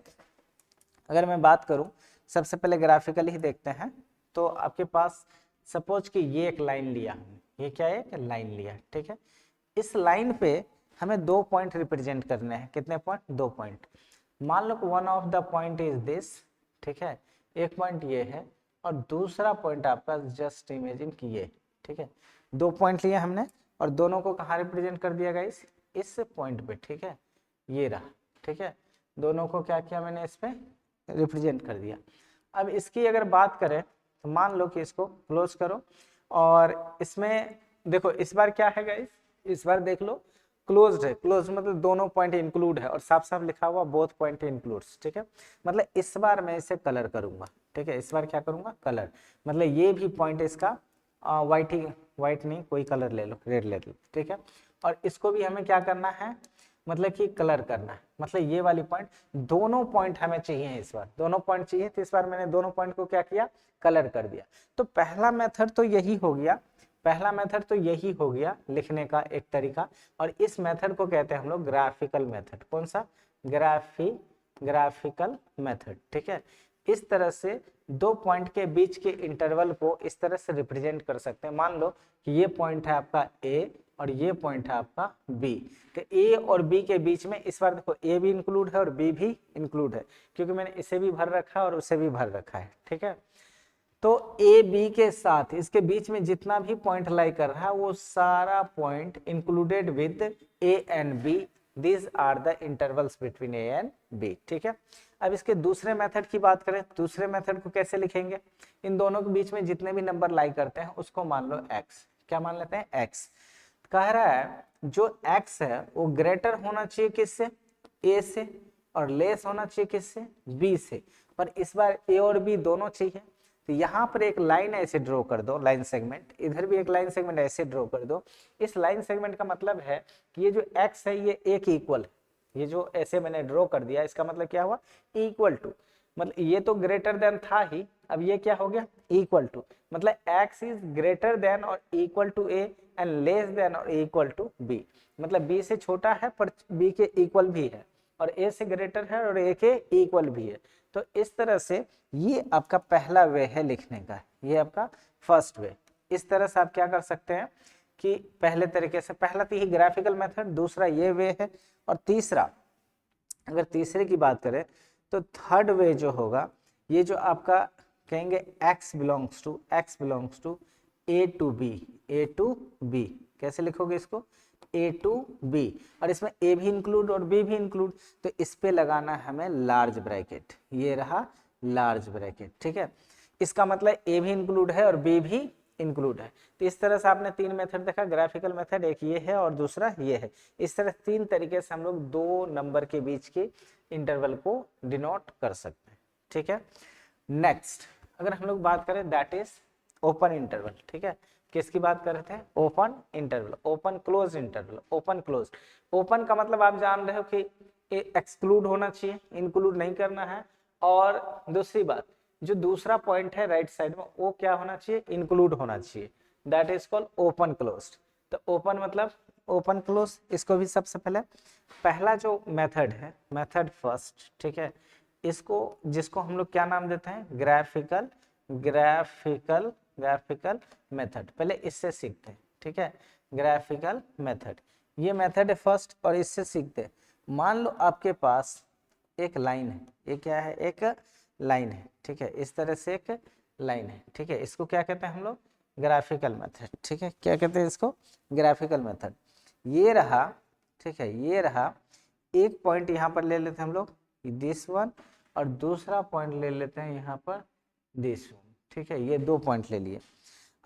अगर मैं बात करूं, सबसे पहले ग्राफिकली ही देखते हैं, तो आपके पास सपोज कि ये एक लाइन लिया, ये क्या है, एक लाइन लिया। ठीक है, इस लाइन पे हमें 2 पॉइंट रिप्रेजेंट करने हैं, कितने पॉइंट, 2 पॉइंट। मान लो one of the point is this, ठीक है, एक पॉइंट ये है और दूसरा पॉइंट आपका जस्ट इमेजिन कि ये। ठीक है, 2 पॉइंट लिए हमने और दोनों को कहाँ रिप्रेजेंट कर दिया गाइस, इस पॉइंट पे। ठीक है, ये रहा। ठीक है, दोनों को क्या किया मैंने, इस पे रिप्रेजेंट कर दिया। अब इसकी अगर बात करें तो मान लो कि इसको क्लोज करो और इसमें देखो इस बार क्या है गाइस, इस बार देख लो क्लोज्ड है, क्लोज मतलब दोनों पॉइंट इंक्लूड है और साफ साफ लिखा हुआ बोथ पॉइंट इंक्लूड्स। ठीक है, मतलब इस बार मैं इसे कलर करूंगा। ठीक है, इस बार क्या करूंगा, कलर, मतलब ये भी पॉइंट इसका व्हाइट ही, व्हाइट नहीं कोई कलर ले लो, रेड ले लो। ठीक है, और इसको भी हमें क्या करना है, मतलब कि कलर करना है, मतलब ये वाली पॉइंट, दोनों पॉइंट हमें चाहिए इस बार, दोनों पॉइंट चाहिए, तो इस बार मैंने दोनों पॉइंट को क्या किया, कलर कर दिया। तो पहला मेथड तो यही हो गया, पहला मेथड तो यही हो गया लिखने का एक तरीका, और इस मेथड को कहते हैं हम लोग ग्राफिकल मेथड। कौन सा, ग्राफिकल मेथड। ठीक है, इस तरह से 2 पॉइंट के बीच के इंटरवल को इस तरह से रिप्रेजेंट कर सकते हैं। मान लो कि ये पॉइंट है आपका ए और ये पॉइंट है आपका बी, तो ए और बी के बीच में इस बार देखो ए भी इंक्लूड है और बी भी इंक्लूड है, क्योंकि मैंने इसे भी भर रखा है और उसे भी भर रखा है। ठीक है, तो ए बी के साथ इसके बीच में जितना भी पॉइंट लाई कर रहा है वो सारा point included with A and B, these are the intervals between A and B. ठीक है, अब इसके दूसरे मेथड की बात करें, दूसरे मेथड को कैसे लिखेंगे, इन दोनों के बीच में जितने भी नंबर लाई करते हैं उसको मान लो x, क्या मान लेते हैं, x। कह रहा है जो x है वो ग्रेटर होना चाहिए किससे, a से, और लेस होना चाहिए किससे, b से, पर इस बार a और b दोनों चाहिए। तो यहाँ पर एक लाइन ऐसे ड्रॉ कर दो, लाइन सेगमेंट, इधर भी एक लाइन सेगमेंट ऐसे ड्रॉ कर दो। इस लाइन सेगमेंट का मतलब है कि ये जो x है ये एक इक्वल, ये जो ऐसे मैंने ड्रॉ कर दिया इसका मतलब क्या हुआ, इक्वल टू, मतलब ये तो ग्रेटर देन था ही, अब ये क्या हो गया, इक्वल टू, मतलब x इज ग्रेटर देन और equal to a and less than और इक्वल टू b, मतलब b से छोटा है पर b के इक्वल भी है, और a से ग्रेटर है और a के इक्वल भी है। तो इस तरह से ये आपका पहला वे है लिखने का, ये आपका फर्स्ट वे। इस तरह से आप क्या कर सकते हैं कि पहले तरीके से, पहला तो ये ग्राफिकल मेथड, दूसरा ये वे है, और तीसरा अगर तीसरे की बात करें तो थर्ड वे जो होगा, ये जो आपका कहेंगे x belongs to a to b, a to b, कैसे लिखोगे इसको, a टू b, और इसमें a भी इंक्लूड और b भी इंक्लूड, तो इस पे लगाना है हमें लार्ज ब्रैकेट, ये रहा लार्ज ब्रैकेट। ठीक है, इसका मतलब a भी इंक्लूड है और b भी इंक्लूड है। तो इस तरह से आपने 3 मेथड देखा, ग्राफिकल मेथड एक ये है और दूसरा ये है। इस तरह 3 तरीके से हम लोग 2 नंबर के बीच के इंटरवल को डिनोट कर सकते हैं। ठीक है, नेक्स्ट अगर हम लोग बात करें दैट इज ओपन इंटरवल। ठीक है, किसकी बात कर रहे थे, open interval, open close interval, open close. Open का मतलब आप जान रहे हो कि एक्सक्लूड होना चाहिए, इंक्लूड नहीं करना है, और दूसरी बात जो दूसरा पॉइंट है राइट साइड में वो क्या होना चाहिए, इंक्लूड होना चाहिए, that is called open closed. तो ओपन मतलब ओपन क्लोज, इसको भी सबसे पहले पहला जो मेथड है, मेथड फर्स्ट, ठीक है, इसको जिसको हम लोग क्या नाम देते हैं, ग्राफिकल मेथड, पहले इससे सीखते हैं। ठीक है, ग्राफिकल मेथड, ये मेथड है फर्स्ट। और इससे सीखते हैं, मान लो आपके पास एक लाइन है, ये क्या है, एक लाइन है, ठीक है, इस तरह से एक लाइन है, ठीक है, इसको क्या कहते हैं हम लोग, ग्राफिकल मेथड, ठीक है, क्या कहते हैं इसको, ग्राफिकल मेथड। ये रहा, ठीक है, ये रहा एक पॉइंट यहाँ पर ले लेते हैं हम लोग दिस वन, और दूसरा पॉइंट ले लेते हैं यहाँ पर दिस वन, ठीक है, ये 2 पॉइंट ले लिए।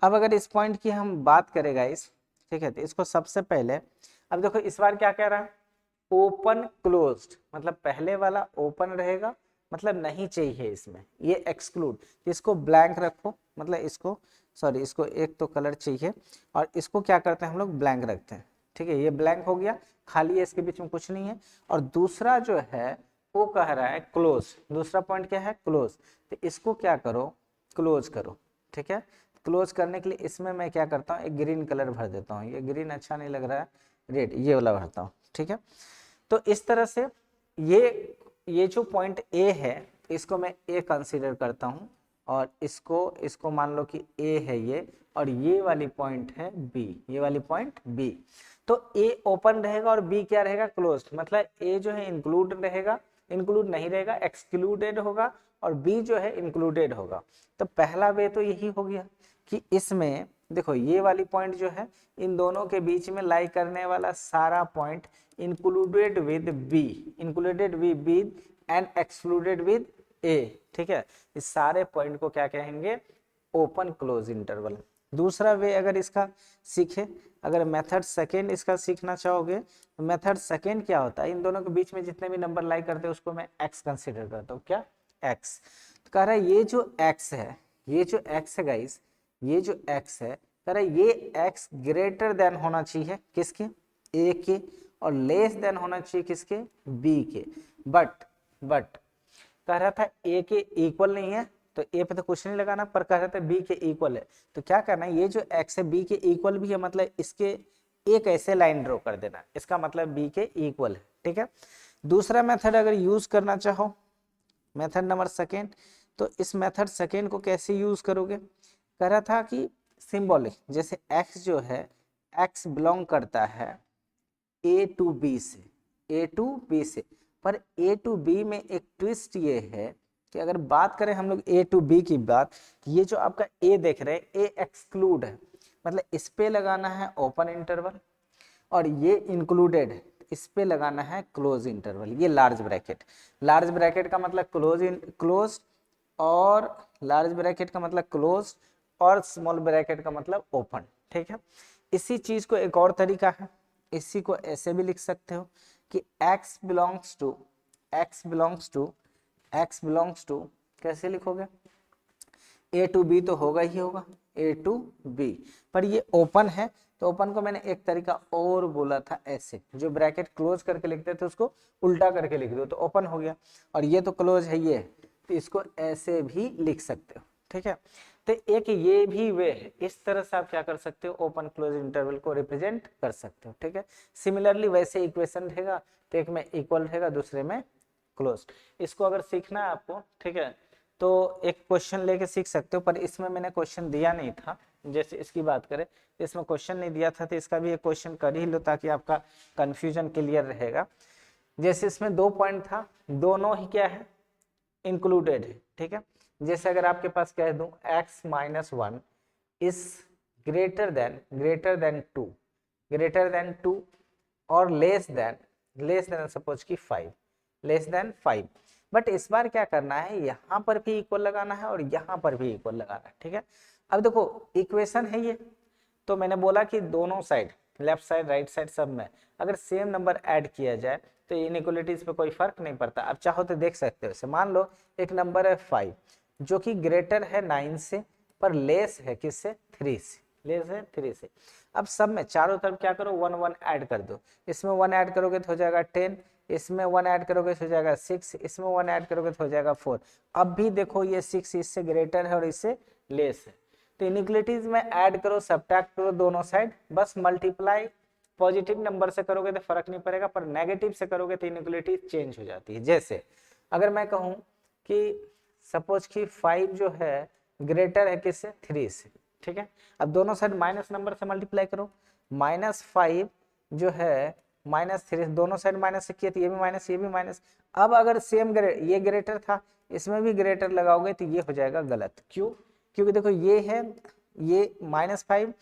अब अगर इस पॉइंट की हम बात करें गाइस, ठीक है, तो इसको सबसे पहले, अब देखो इस बार क्या कह रहा है, ओपन क्लोज्ड, मतलब पहले वाला ओपन रहेगा, मतलब नहीं चाहिए इसमें, ये एक्सक्लूड, इसको ब्लैंक रखो, मतलब इसको सॉरी, इसको एक तो कलर चाहिए, और इसको क्या करते हैं हम लोग, ब्लैंक रखते हैं, ठीक है, ये ब्लैंक हो गया, खाली है, इसके बीच में कुछ नहीं है। और दूसरा जो है वो कह रहा है क्लोज, दूसरा पॉइंट क्या है, क्लोज, तो इसको क्या करो, क्लोज करो, ठीक है। क्लोज करने के लिए इसमें मैं क्या करता हूँ, एक ग्रीन कलर भर देता हूँ, ये ग्रीन अच्छा नहीं लग रहा है, रेड ये वाला भरता हूँ, ठीक है। तो इस तरह से ये जो पॉइंट ए है, इसको मैं ए कंसीडर करता हूँ, और इसको मान लो कि ए है ये, और ये वाली पॉइंट है बी, ये वाली पॉइंट बी। तो ए ओपन रहेगा और बी क्या रहेगा, क्लोज्ड, मतलब ए जो है इंक्लूड रहेगा, इंक्लूड नहीं रहेगा, एक्सक्लूडेड होगा, और बी जो है इंक्लूडेड होगा। तो पहला वे तो यही हो गया कि इसमें देखो ये वाली पॉइंट जो है, इन दोनों के बीच में लाई करने वाला सारा point included with B, included with B and excluded with A, ठीक है, इस सारे पॉइंट को क्या कहेंगे, ओपन क्लोज इंटरवल। दूसरा वे अगर इसका सीखे, अगर मेथड सेकेंड इसका सीखना चाहोगे, तो मेथड सेकेंड क्या होता है, इन दोनों के बीच में जितने भी नंबर लाई करते हैं उसको मैं एक्स कंसिडर करता हूँ, क्या, एक्स। तो कह रहा है ये जो एक्स है, ये जो एक्स है गाइस, ये जो एक्स है, कह रहा है ये एक्स ग्रेटर देन होना चाहिए किसके, ए के, और लेस देन होना चाहिए किसके, बी के। बट कह रहा था ए के इक्वल नहीं है, तो ए पे तो कुछ नहीं लगाना, पर कह रहा था बी के इक्वल है, तो क्या करना है, ये जो एक्स है बी के इक्वल भी है, मतलब इसके एक ऐसे लाइन ड्रॉ कर देना, इसका मतलब बी के इक्वल है, ठीक है। दूसरा मेथड अगर यूज करना चाहो, मेथड नंबर सेकेंड, तो इस मेथड सेकेंड को कैसे यूज करोगे, कह रहा था कि सिंबॉलिक, जैसे एक्स जो है, एक्स बिलोंग करता है ए टू बी से, ए टू बी से, पर ए टू बी में एक ट्विस्ट ये है कि अगर बात करें हम लोग ए टू बी की बात, ये जो आपका ए देख रहे हैं, ए एक्सक्लूड है, मतलब इस पे लगाना है ओपन इंटरवल, और ये इंक्लूडेड है, इस पे लगाना है क्लोज इंटरवल, ये लार्ज ब्रैकेट, लार्ज ब्रैकेट का मतलब क्लोज, और लार्ज ब्रैकेट का मतलब क्लोज, और स्मॉल ब्रैकेट का मतलब ओपन, ठीक है। इसी चीज को एक और तरीका है, इसी को ऐसे भी लिख सकते हो कि x belongs to, x belongs to, x belongs to, कैसे लिखोगे, ए टू बी तो होगा ही होगा, ए टू बी, पर ये ओपन है, तो ओपन को मैंने एक तरीका और बोला था, ऐसे जो ब्रैकेट क्लोज करके लिखते थे उसको उल्टा करके लिख दो तो ओपन हो गया, और ये तो क्लोज है ये, तो इसको ऐसे भी लिख सकते हो, ठीक है। तो एक ये भी वे है, इस तरह से आप क्या कर सकते हो, ओपन क्लोज इंटरवल को रिप्रेजेंट कर सकते हो, ठीक है। सिमिलरली वैसे इक्वेशन रहेगा, तो एक में इक्वल रहेगा, दूसरे में क्लोज। इसको अगर सीखना है आपको, ठीक है, तो एक क्वेश्चन लेके सीख सकते हो, पर इसमें मैंने क्वेश्चन दिया नहीं था, जैसे इसकी बात करें, इसमें क्वेश्चन नहीं दिया था, तो इसका भी एक क्वेश्चन कर ही लो ताकि आपका कंफ्यूजन क्लियर रहेगा। जैसे इसमें 2 पॉइंट था, दोनों ही क्या है, इंक्लूडेड है, ठीक है। जैसे अगर आपके पास कह दूं x minus 1 is greater then 2, greater then 2, और लेस देन सपोज की 5, लेस देन 5, बट इस बार क्या करना है, यहां पर भी इक्वल लगाना है और यहां पर भी इक्वल लगाना है, ठीक है। अब देखो इक्वेशन है ये, तो मैंने बोला कि दोनों side, left side right side सब में अगर सेम नंबर ऐड किया जाए तो इनइक्वलिटीज पे कोई फर्क नहीं पड़ता। अब चाहो तो देख सकते हो, इसे मान लो एक नंबर है 5 जो कि ग्रेटर है 9 से, पर लेस है किससे, 3 से, लेस है 3 से। अब सब में चारों तरफ क्या करो, 1 1 ऐड कर दो, इसमें 1 ऐड करोगे तो हो जाएगा 10, इसमें 1 ऐड करोगे तो हो जाएगा 6, इसमें 1 ऐड करोगे तो हो जाएगा 4। अब भी देखो ये 6 इससे ग्रेटर है और इससे लेस है, तो इनइक्वलिटीज में ऐड करो, सब्ट्रैक्ट करो दोनों साइड, बस मल्टीप्लाई पॉजिटिव नंबर से करोगे तो फर्क नहीं पड़ेगा, पर नेगेटिव से करोगे तो इनइक्वलिटी चेंज हो जाती है। जैसे अगर मैं कहूं कि सपोज कि 5 जो है ग्रेटर है किससे, 3 से, ठीक है। अब दोनों साइड माइनस नंबर से मल्टीप्लाई करो, -5 जो है -3, दोनों साइड माइनस से किया तो ये भी माइनस, ये भी माइनस। अब अगर सेम ये ग्रेटर था, इसमें भी ग्रेटर लगाओगे तो ये हो जाएगा गलत। क्यों? क्योंकि देखो ये है, ये -5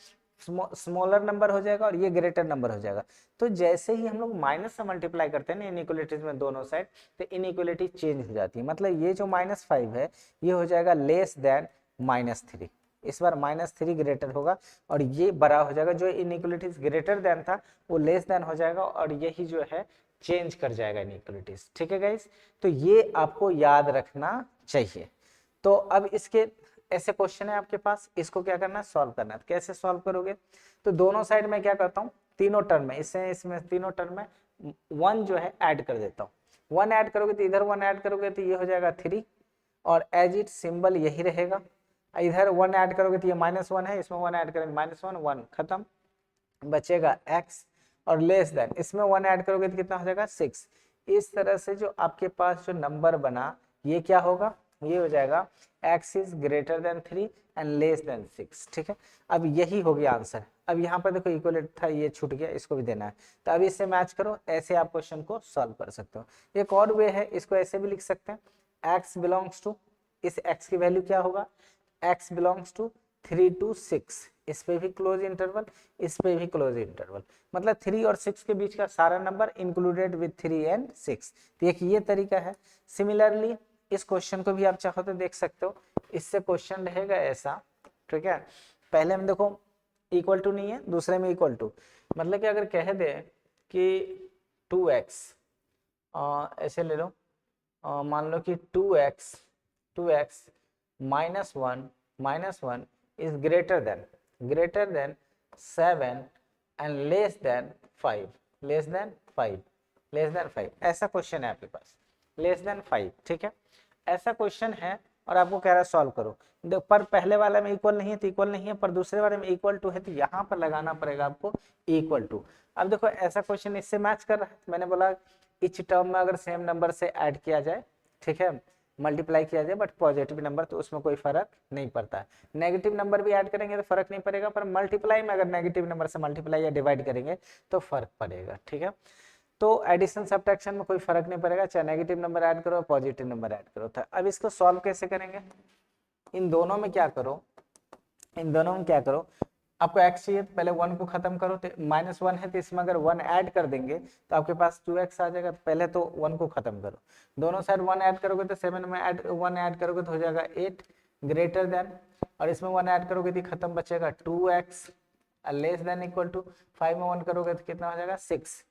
स्मॉलर नंबर हो जाएगा और ये ग्रेटर नंबर हो जाएगा। तो जैसे ही हम लोग माइनस से मल्टीप्लाई करते हैं ना इनइक्वालिटीज में दोनों साइड, तो इनइक्वालिटी चेंज हो जाती है। मतलब ये जो -5 है ये हो जाएगा लेस देन -3। इस बार -3 ग्रेटर होगा और ये बड़ा हो जाएगा। जो इनइक्वालिटीज ग्रेटर देन था वो लेस देन हो जाएगा और यही जो है चेंज कर जाएगा इनइक्वालिटीज। ठीक है गाइस, तो ये आपको याद रखना चाहिए। तो अब इसके ऐसे क्वेश्चन है आपके पास, इसको क्या करना है, सॉल्व करना है। तो कैसे सॉल्व करोगे? तो दोनों साइड में क्या करता हूँ, तीनों टर्म में, इसमें तीनों टर्म में 1 जो है ऐड कर देता हूँ। 1 ऐड करोगे तो इधर 1 ऐड करोगे तो ये हो जाएगा 3 और एज इट सिंबल यही रहेगा। इधर 1 ऐड करोगे तो ये -1 है, इसमें 1 ऐड करेंगे -1, 1 खत्म, बचेगा x और लेस देन, इसमें 1 ऐड करोगे तो कितना हो जाएगा 6। इस तरह से जो आपके पास जो नंबर बना ये क्या होगा, ये हो जाएगा x is greater then 3 and less then 6। ठीक है, अब यही हो गया आंसर। अब यहाँ पर देखो इक्वल था, ये छूट गया, इसको भी देना है। तो अब इससे मैच करो, ऐसे आप क्वेश्चन को सॉल्व कर सकते हो। एक और वे है, इसको ऐसे भी लिख सकते हैं, x बिलोंग्स टू, इस x की वैल्यू क्या होगा, x बिलोंग्स टू 3 to 6, इस पे भी क्लोज इंटरवल, इस पे भी क्लोज इंटरवल, मतलब 3 और 6 के बीच का सारा नंबर इंक्लूडेड विद 3 एंड 6। तो एक ये तरीका है। सिमिलरली इस क्वेश्चन को भी आप चाहो तो देख सकते हो। इससे क्वेश्चन रहेगा ऐसा, ठीक है, पहले में देखो इक्वल टू नहीं है, दूसरे में इक्वल टू, मतलब कि अगर कह दे कि 2x, ऐसे ले लो, मान लो कि 2x -1 is greater than 7 and less than 5, ऐसा क्वेश्चन है आपके पास, लेस देन 5। ठीक है, ऐसा क्वेश्चन है और आपको कह रहा है सॉल्व करो। पर पहले वाला में इक्वल नहीं है तो इक्वल नहीं है, पर दूसरे वाले में इक्वल टू है तो यहाँ पर लगाना पड़ेगा आपको इक्वल टू। अब देखो ऐसा क्वेश्चन इससे मैच कर रहा है, मैंने बोला इच टर्म में अगर सेम नंबर से ऐड किया जाए, ठीक है, मल्टीप्लाई किया जाए, बट पॉजिटिव नंबर तो उसमें कोई फर्क नहीं पड़ता है। नेगेटिव नंबर भी ऐड करेंगे तो फर्क नहीं पड़ेगा, पर मल्टीप्लाई में अगर नेगेटिव नंबर से मल्टीप्लाई या डिवाइड करेंगे तो फर्क पड़ेगा। ठीक है, तो एडिशन सब्ट्रैक्शन में कोई फर्क नहीं पड़ेगा, चाहे नेगेटिव नंबर ऐड करो पॉजिटिव नंबर ऐड करो। था अब इसको सॉल्व कैसे करेंगे, इन दोनों में क्या करो, आपको x चाहिए तो पहले 1 को खत्म करो, तो -1 है तो इसमें अगर 1 ऐड कर देंगे तो आपके पास 2x आ जाएगा। तो पहले तो 1 को खत्म करो, दोनों साइड 1 ऐड करोगे तो 7 में 1 ऐड करोगे तो हो जाएगा 8 ग्रेटर देन, और इसमें 1 ऐड करोगे तो खत्म, बचेगा 2x less than equal to 5 में 1 करोगे तो कितना हो जाएगा 6।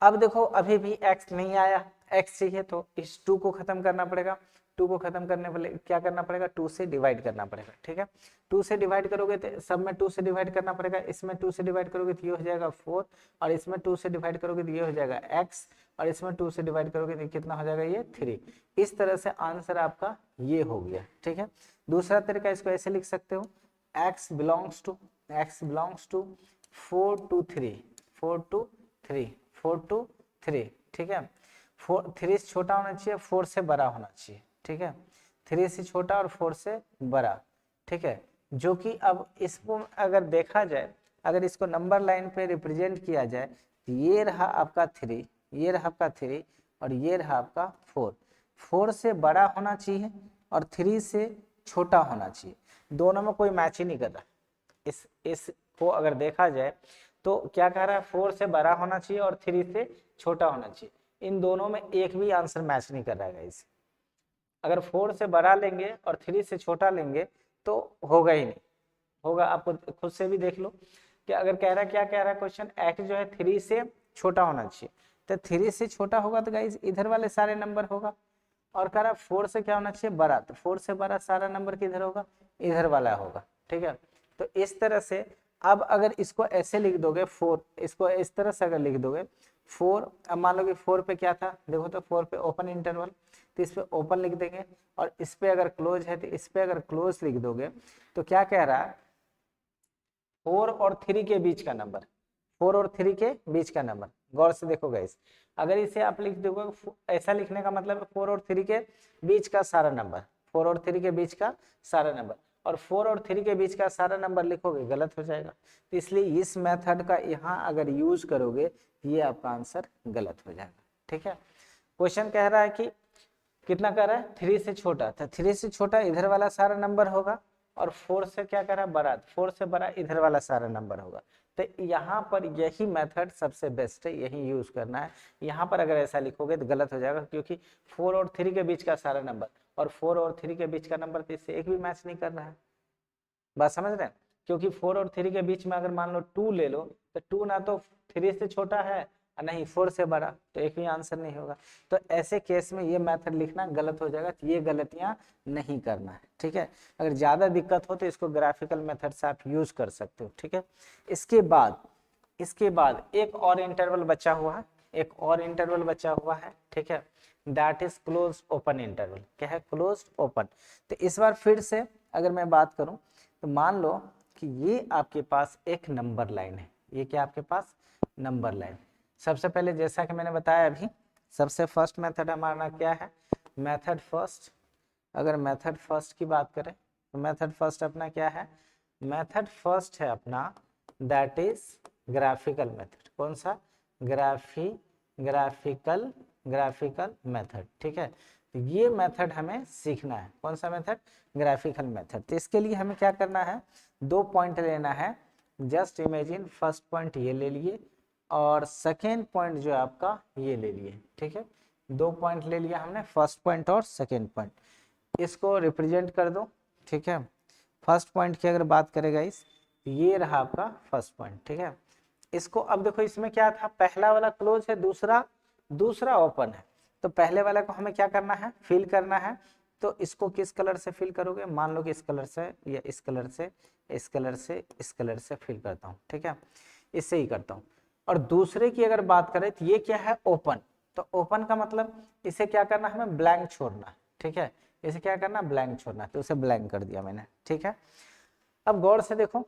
अब देखो अभी भी x नहीं आया, x चाहिए तो इस 2 को खत्म करना पड़ेगा। 2 को खत्म करने वाले क्या करना पड़ेगा, 2 से डिवाइड करना पड़ेगा। ठीक है, 2 से डिवाइड करोगे तो सब में 2 से डिवाइड करना पड़ेगा, इसमें 2 से डिवाइड करोगे तो ये हो जाएगा 4, और इसमें 2 से डिवाइड करोगे तो ये हो जाएगा x, और इसमें 2 से डिवाइड करोगे तो कितना हो जाएगा ये 3। इस तरह से आंसर आपका ये हो गया। ठीक है, दूसरा तरीका इसको ऐसे लिख सकते हो, x बिलोंग्स टू 4 to 3, ठीक है, 3 से छोटा होना चाहिए, 4 से बड़ा होना चाहिए। ठीक है, 3 से छोटा और 4 से बड़ा। ठीक है, जो कि अब इसको अगर देखा जाए, अगर इसको नंबर लाइन पे रिप्रेजेंट किया जाए तो ये रहा आपका 3, ये रहा आपका 3 और ये रहा आपका 4। 4 से बड़ा होना चाहिए और 3 से छोटा होना चाहिए, दोनों में कोई मैच ही नहीं कर रहा। इसको अगर देखा जाए तो क्या कह रहा है, 4 से बड़ा होना चाहिए और 3 से छोटा होना चाहिए, इन दोनों में एक भी आंसर मैच नहीं कर रहा है गाइस। अगर 4 से बड़ा लेंगे और 3 से छोटा लेंगे तो होगा ही नहीं, होगा, आपको खुद से भी देख लो कि अगर कह रहा है, क्या कह रहा है क्वेश्चन, x जो है 3 से छोटा होना चाहिए, तो 3 से छोटा होगा तो गाइस इधर वाले सारे नंबर होगा, और कह रहा है 4 से क्या होना चाहिए, बड़ा, तो 4 से बड़ा सारा नंबर किधर होगा, इधर वाला होगा। ठीक है, तो इस तरह से अब अगर इसको ऐसे लिख दोगे 4, इसको इस तरह से अगर लिख दोगे 4, अब मान लो कि 4 पे क्या था, देखो तो 4 पे ओपन इंटरवल, तो इस पे ओपन लिख देंगे, और इस पे अगर क्लोज है तो इस पे अगर क्लोज लिख दोगे, तो क्या कह रहा है, 4 और 3 के बीच का नंबर, 4 और 3 के बीच का नंबर, गौर से देखो गाइस, अगर इसे आप लिख दोगे, ऐसा लिखने का मतलब 4 और 3 के बीच का सारा नंबर, 4 और 3 के बीच का सारा नंबर, और 4 और 3 के बीच का सारा नंबर लिखोगे गलत हो जाएगा। तो इसलिए इस मेथड का यहाँ अगर यूज करोगे ये आपका आंसर गलत हो जाएगा। ठीक है, क्वेश्चन कह रहा है कि कितना कर रहा है 3 से छोटा, तो 3 से छोटा इधर वाला सारा नंबर होगा और 4 से क्या कर रहा है बड़ा, 4 से बड़ा इधर वाला सारा नंबर होगा। तो यहाँ पर यही मेथड सबसे बेस्ट है, यही यूज करना है। यहाँ पर अगर ऐसा लिखोगे तो गलत हो जाएगा, क्योंकि 4 और 3 के बीच का सारा नंबर और 4 और 3 के बीच का नंबर तो इससे एक भी मैच नहीं कर रहा है। बात समझ रहे हैं, क्योंकि 4 और 3 के बीच में अगर मान लो 2 ले लो तो 2 ना तो 3 से छोटा है और नहीं 4 से बड़ा, तो एक भी आंसर नहीं होगा। तो ऐसे केस में ये मेथड लिखना गलत हो जाएगा, तो ये गलतियां नहीं करना है। ठीक है, अगर ज्यादा दिक्कत हो तो इसको ग्राफिकल मेथड से आप यूज कर सकते हो। ठीक है, इसके बाद एक और इंटरवल बचा हुआ है, एक और इंटरवल बचा हुआ है। ठीक है, that is close open interval. क्या है, क्लोज ओपन। तो इस बार फिर से अगर मैं बात करूं तो मान लो कि ये आपके पास एक नंबर लाइन है, ये क्या आपके पास नंबर लाइन। सबसे पहले जैसा कि मैंने बताया अभी, सबसे फर्स्ट मेथड हमारा क्या है, मेथड फर्स्ट। अगर मेथड फर्स्ट की बात करें तो मेथड फर्स्ट अपना क्या है, मेथड फर्स्ट है अपना दैट इज ग्राफिकल मेथड। कौन सा, ग्राफिकल मेथड। ठीक है, तो ये मेथड हमें सीखना है। कौन सा मेथड, ग्राफिकल मेथड। तो इसके लिए हमें क्या करना है, 2 पॉइंट लेना है। जस्ट इमेजिन फर्स्ट पॉइंट ये ले लिए और सेकेंड पॉइंट जो है आपका ये ले लिए। ठीक है, 2 पॉइंट ले लिया हमने, फर्स्ट पॉइंट और सेकेंड पॉइंट। इसको रिप्रेजेंट कर दो। ठीक है, फर्स्ट पॉइंट की अगर बात करेगा इस, ये रहा आपका फर्स्ट पॉइंट। ठीक है, इसको अब देखो इसमें क्या था, पहला वाला क्लोज है, दूसरा ओपन है। तो पहले वाला को हमें क्या करना है, फिल करना है। तो इसको किस कलर से फिल करोगे, मान लो कि इस कलर से या इस कलर से, इस कलर से, इस कलर से फिल करता हूँ। ठीक है, इससे ही करता हूँ। और दूसरे की अगर बात करें तो ये क्या है, ओपन। तो ओपन का मतलब इसे क्या करना है, हमें ब्लैंक छोड़ना। ठीक है, इसे क्या करना, ब्लैंक छोड़ना। तो उसे ब्लैंक कर दिया मैंने। ठीक है, अब गौर से देखो,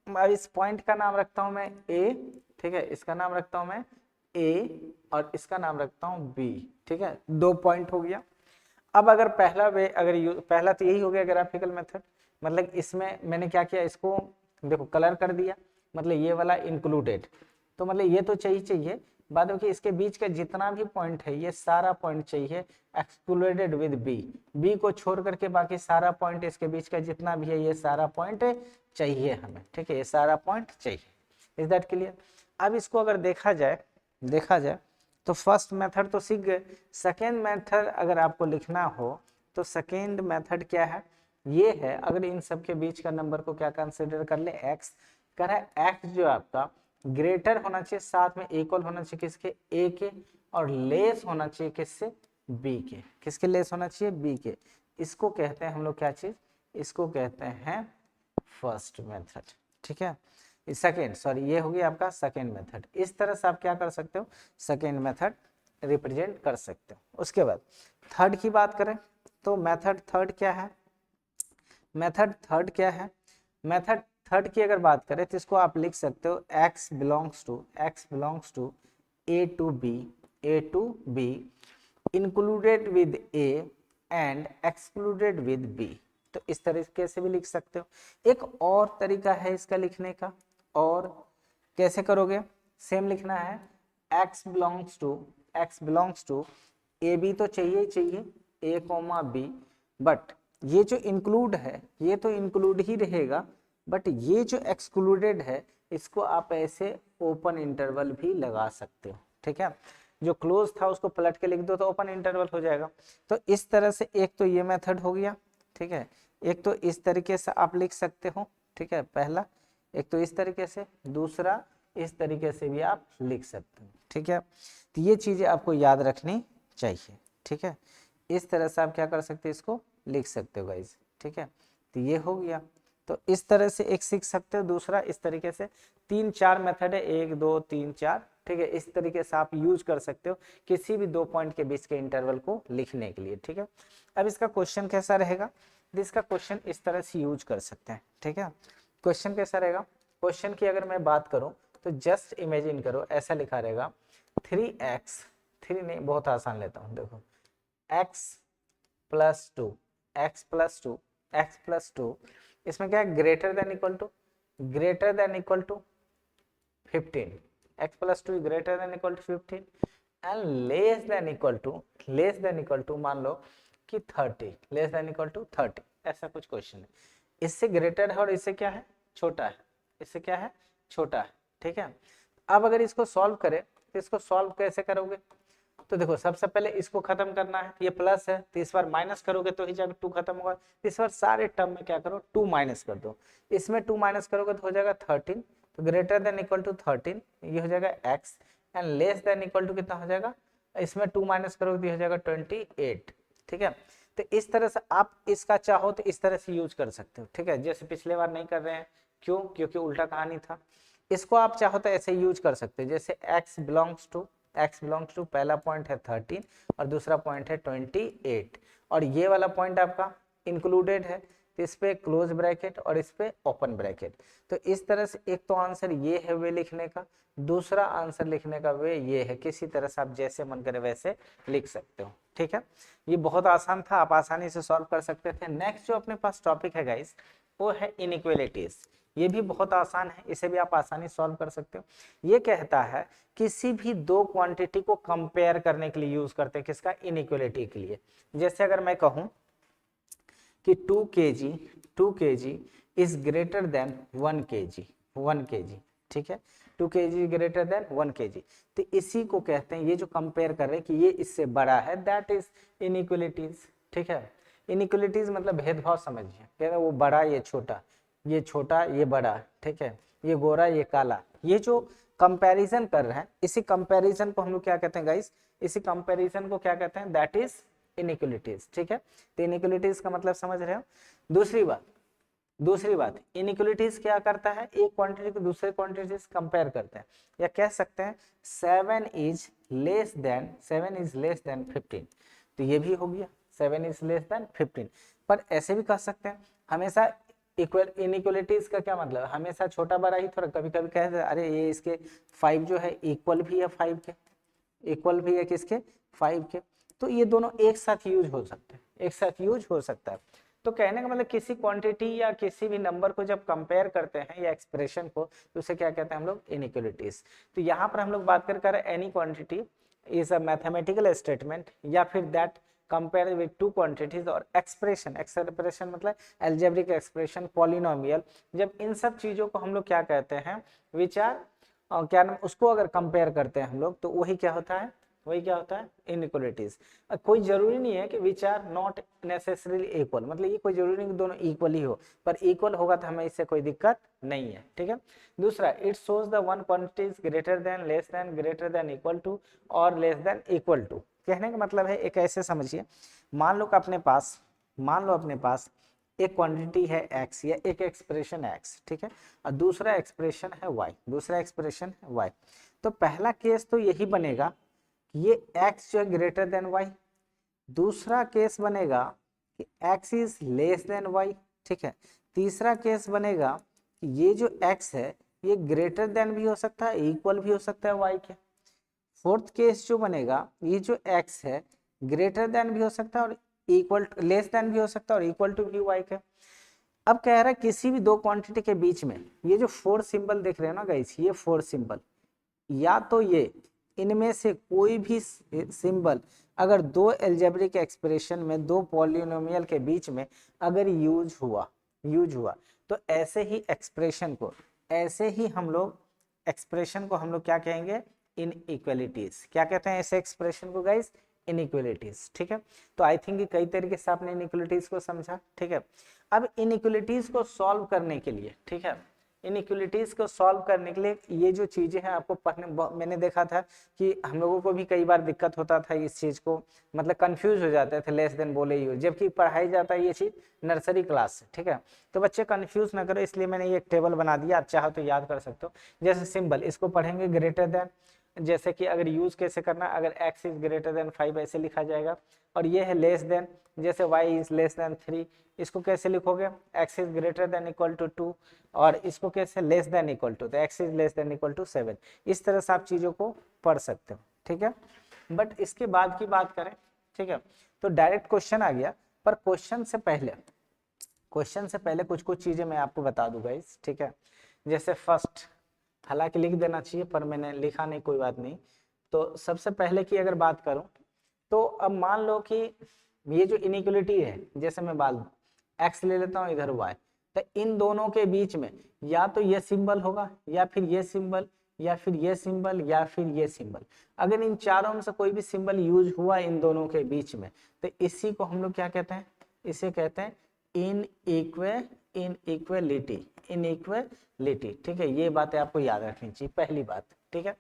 अब इस पॉइंट का नाम रखता हूं मैं ए। ठीक है, इसका नाम रखता हूं मैं ए और इसका नाम रखता हूं बी। ठीक है, 2 पॉइंट हो गया। अब अगर पहला तो यही हो गया ग्राफिकल मेथड, मतलब इसमें मैंने क्या किया, इसको देखो कलर कर दिया, मतलब ये वाला इंक्लूडेड। तो मतलब ये तो चाहिए, बाद में कि इसके बीच का जितना भी पॉइंट है ये सारा पॉइंट चाहिए एक्सक्लूडेड विद बी को छोड़ करके बाकी सारा पॉइंट इसके बीच का जितना भी है ये सारा पॉइंट चाहिए हमें। ठीक है, ये सारा पॉइंट चाहिए। Is that clear. अब इसको अगर देखा जाए तो फर्स्ट मेथड तो सीख गए। सेकेंड मेथड अगर आपको लिखना हो तो सेकेंड मेथड क्या है, ये है। अगर इन सब के बीच का नंबर को क्या कंसिडर कर ले, एक्स। कह रहा है एक्स जो आपका ग्रेटर होना चाहिए, साथ में इक्वल होना चाहिए किसके, ए के, और लेस होना चाहिए किससे, बी के। किसके लेस होना चाहिए, बी के। इसको कहते हैं हम लोग क्या चीज, इसको कहते हैं फर्स्ट मेथड। ठीक है, सेकेंड, सॉरी ये हो गया आपका सेकेंड मेथड। इस तरह से आप क्या कर सकते हो, सेकेंड मेथड रिप्रेजेंट कर सकते हो। उसके बाद थर्ड की बात करें तो मेथड थर्ड क्या है, मेथड थर्ड की अगर बात करें तो इसको आप लिख सकते हो x belongs to a to b included with a and excluded with b। तो इस तरीके से भी लिख सकते हो। एक और तरीका है इसका लिखने का, और कैसे करोगे, सेम लिखना है x belongs to A B तो चाहिए a कॉमा बी, बट ये जो इंक्लूड है ये तो इंक्लूड ही रहेगा, बट ये जो एक्सक्लूडेड है इसको आप ऐसे ओपन इंटरवल भी लगा सकते हो। ठीक है, जो क्लोज था उसको पलट के लिख दो तो ओपन इंटरवल हो जाएगा। तो इस तरह से एक तो ये मेथड हो गया। ठीक है, एक तो इस तरीके से आप लिख सकते हो। ठीक है, पहला एक तो इस तरीके से, दूसरा इस तरीके से भी आप लिख सकते हो। ठीक है, तो ये चीजें आपको याद रखनी चाहिए। ठीक है, इस तरह से आप क्या कर सकते हो, इसको लिख सकते हो गाइज। ठीक है, तो ये हो गया। तो इस तरह से एक सीख सकते हो, दूसरा इस तरीके से। 3-4 मेथड है, 1 2 3 4। ठीक है, इस तरीके से आप यूज कर सकते हो किसी भी 2 पॉइंट के बीच के इंटरवल को लिखने के लिए। ठीक है, अब इसका क्वेश्चन कैसा रहेगा, इसका क्वेश्चन इस तरह से यूज कर सकते हैं। ठीक है, क्वेश्चन कैसा रहेगा, क्वेश्चन की अगर मैं बात करूं तो जस्ट इमेजिन करो ऐसा लिखा रहेगा 3x, 3 नहीं बहुत आसान लेता हूं, देखो x प्लस 2 x प्लस 2 इसमें क्या है, greater than equal to 15, x plus 2 greater than equal to 15 and less than equal to मान लो कि 30, लेस देन इक्वल टू 30, ऐसा कुछ क्वेश्चन है। इससे ग्रेटर है और इससे क्या है, छोटा है, इससे क्या है, छोटा है, ठीक है। अब अगर इसको सॉल्व करें तो इसको सॉल्व कैसे करोगे, तो देखो सबसे पहले इसको खत्म करना है, ये प्लस है तो इस बार माइनस करोगे तो ही जाकर 2 खत्म होगा, इस बार सारे टर्म में क्या करो 2 माइनस कर दो, इसमें 2 माइनस करोगे तो हो जाएगा 13, तो ग्रेटर देन इक्वल टू 13 ये हो जाएगा x and less than equal to कितना हो जाएगा, इसमें 2 माइनस करोगे तो हो जाएगा 28, ठीक है। तो इस तरह से आप इसका चाहो तो इस तरह से यूज कर सकते हो, ठीक है, जैसे पिछले बार नहीं कर रहे हैं, क्यों, क्योंकि उल्टा कहानी था। इसको आप चाहो तो ऐसे यूज कर सकते हो, जैसे x बिलोंग्स टू पहला पॉइंट है 13 और दूसरा पॉइंट है 28 और ये वाला पॉइंट आपका इंक्लूडेड है, तो इस पे क्लोज ब्रैकेट और इस पे ओपन ब्रैकेट। तो इस तरह से एक तो आंसर ये है वे लिखने का, दूसरा आंसर लिखने का वे ये है, किसी तरह से आप जैसे मन करे वैसे लिख सकते हो, ठीक है। ये बहुत आसान था, आप आसानी से सॉल्व कर सकते थे। नेक्स्ट जो अपने पास टॉपिक है गाइस वो है इनइक्वालिटीज। ये भी बहुत आसान है, इसे भी आप आसानी सॉल्व कर सकते हो। ये कहता है किसी भी दो क्वांटिटी को कंपेयर करने के लिए यूज करते हैं, किसका, इनइक्वालिटी के लिए। जैसे अगर मैं कहूं कि 2 kg is greater then 1 kg, ठीक है, 2 kg ग्रेटर देन 1 kg, तो इसी को कहते हैं, ये जो कंपेयर कर रहे हैं कि ये इससे बड़ा है, दैट इज इनइक्वालिटीज, ठीक है। इनइक्वालिटीज मतलब भेदभाव समझिए, कह रहे वो बड़ा ये छोटा, ये छोटा ये बड़ा, ठीक है, ये गोरा ये काला, ये जो कंपैरिजन कर रहे हैं, इसी कंपैरिजन को हम लोग क्या कहते हैं गाइस, इसी कंपैरिजन को क्या कहते हैं, दैट इज इनइक्वालिटीज, ठीक है। तो इनइक्वालिटीज का मतलब समझ रहे हो। दूसरी बात इनइक्वालिटीज क्या करता है, एक क्वांटिटी को दूसरे क्वांटिटी से कंपेयर करते हैं, या कह सकते हैं 7 इज लेस देन 15, तो ये भी हो गया 7 इज लेस देन 15। पर ऐसे भी कह सकते हैं, हमेशा इनइक्वालिटीज का क्या मतलब, हमेशा छोटा बड़ा ही थोड़ा, कभी कभी कहते हैं अरे ये इसके 5 जो है इक्वल भी है 5 के, इक्वल भी है किसके, 5 के, तो ये दोनों एक साथ यूज हो सकते हैं, एक साथ यूज हो सकता है। तो कहने का मतलब किसी क्वांटिटी या किसी भी नंबर को जब कंपेयर करते हैं या एक्सप्रेशन को, तो उसे क्या कहते हैं हम लोग, इनइक्वालिटीज। तो यहाँ पर हम लोग बात कर any quantity is a mathematical statement, या फिर that compare with two quantities, और एक्सप्रेशन मतलब अलजेब्रिक एक्सप्रेशन, पॉलिनोमियल, जब इन सब चीजों को हम लोग क्या कहते हैं, विचार क्या नाम, उसको अगर कंपेयर करते हैं हम लोग, तो वही क्या होता है, इनइक्वालिटीज। कोई जरूरी नहीं है कि which are not necessarily equal, मतलब ये कोई जरूरी नहीं कि दोनों इक्वल ही हो, पर इक्वल होगा तो हमें इससे कोई दिक्कत नहीं है, ठीक है। दूसरा, it shows the one quantity is greater than, less than, greater than, equal to और लेस देन इक्वल टू। कहने का मतलब है, एक ऐसे समझिए, मान लो अपने पास एक क्वांटिटी है x या एक एक्सप्रेशन है x, ठीक है, और दूसरा एक्सप्रेशन है y, तो पहला केस तो यही बनेगा ये x जो है ग्रेटर देन y, दूसरा केस बनेगा कि x is less then y, ठीक है, तीसरा केस बनेगा कि ये जो x है ये ग्रेटर देन भी हो सकता है, इक्वल भी हो सकता है y के। फोर्थ केस जो बनेगा, ये जो x है ग्रेटर देन भी हो सकता है और इक्वल, लेस देन भी हो सकता है और इक्वल टू भी y के। अब कह रहा है किसी भी दो क्वांटिटी के बीच में, ये जो 4 सिंबल देख रहे हैं ना गाइस, ये 4 सिंबल, या तो ये इनमें से कोई भी सिंबल अगर दो अलजेब्रिक एक्सप्रेशन में, दो पॉलिनोमियल के बीच में अगर यूज हुआ, तो ऐसे ही एक्सप्रेशन को, हम लोग क्या कहेंगे, इनइक्वालिटीज। क्या कहते हैं ऐसे एक्सप्रेशन को गाइस, इनइक्वालिटीज, ठीक है। तो आई थिंक कई तरीके से आपने इनइक्वालिटीज को समझा, ठीक है। अब इनइक्वालिटीज को सॉल्व करने के लिए, ठीक है, इनइक्वालिटीज को सॉल्व करने के लिए ये जो चीजें हैं आपको पढ़ने, मैंने देखा था कि हम लोगों को भी कई बार दिक्कत होता था इस चीज को, मतलब कंफ्यूज हो जाते थे, लेस देन बोले यूज, जबकि पढ़ाई जाता है ये चीज नर्सरी क्लास से, ठीक है। तो बच्चे कंफ्यूज ना करो, इसलिए मैंने ये एक टेबल बना दिया, आप चाहो तो याद कर सकते हो। जैसे सिंबल, इसको पढ़ेंगे ग्रेटर देन, जैसे कि अगर यूज कैसे करना, अगर x इज ग्रेटर देन 5 ऐसे लिखा जाएगा, और ये है लेस देन, जैसे y इज लेस देन 3, इसको कैसे लिखोगे, x is greater than equal to 2, और इसको कैसे, लेस देन इक्वल टू, तो x is less than equal to 7। इस तरह से आप चीजों को पढ़ सकते हो, ठीक है। बट इसके बाद की बात करें, ठीक है, तो डायरेक्ट क्वेश्चन आ गया, पर क्वेश्चन क्वेश्चन से पहले कुछ कुछ चीजें मैं आपको बता दूंगा इस, ठीक है। जैसे फर्स्ट, हालांकि लिख देना चाहिए पर मैंने लिखा नहीं, कोई बात नहीं। तो सबसे पहले की अगर बात करूं तो अब मान लो कि ये जो इनइक्वलिटी है, जैसे मैं एक्स ले लेता हूँ इधर वाई, तो इन दोनों के बीच में या तो ये सिंबल होगा या फिर ये सिंबल या फिर ये सिंबल या फिर ये सिंबल। अगर इन चारों में से कोई भी सिंबल यूज हुआ इन दोनों के बीच में, तो इसी को हम लोग क्या कहते हैं, इसे कहते हैं इनइक्वलिटी, ठीक है। ये बातें आपको याद रखनी चाहिए, पहली बात, ठीक है।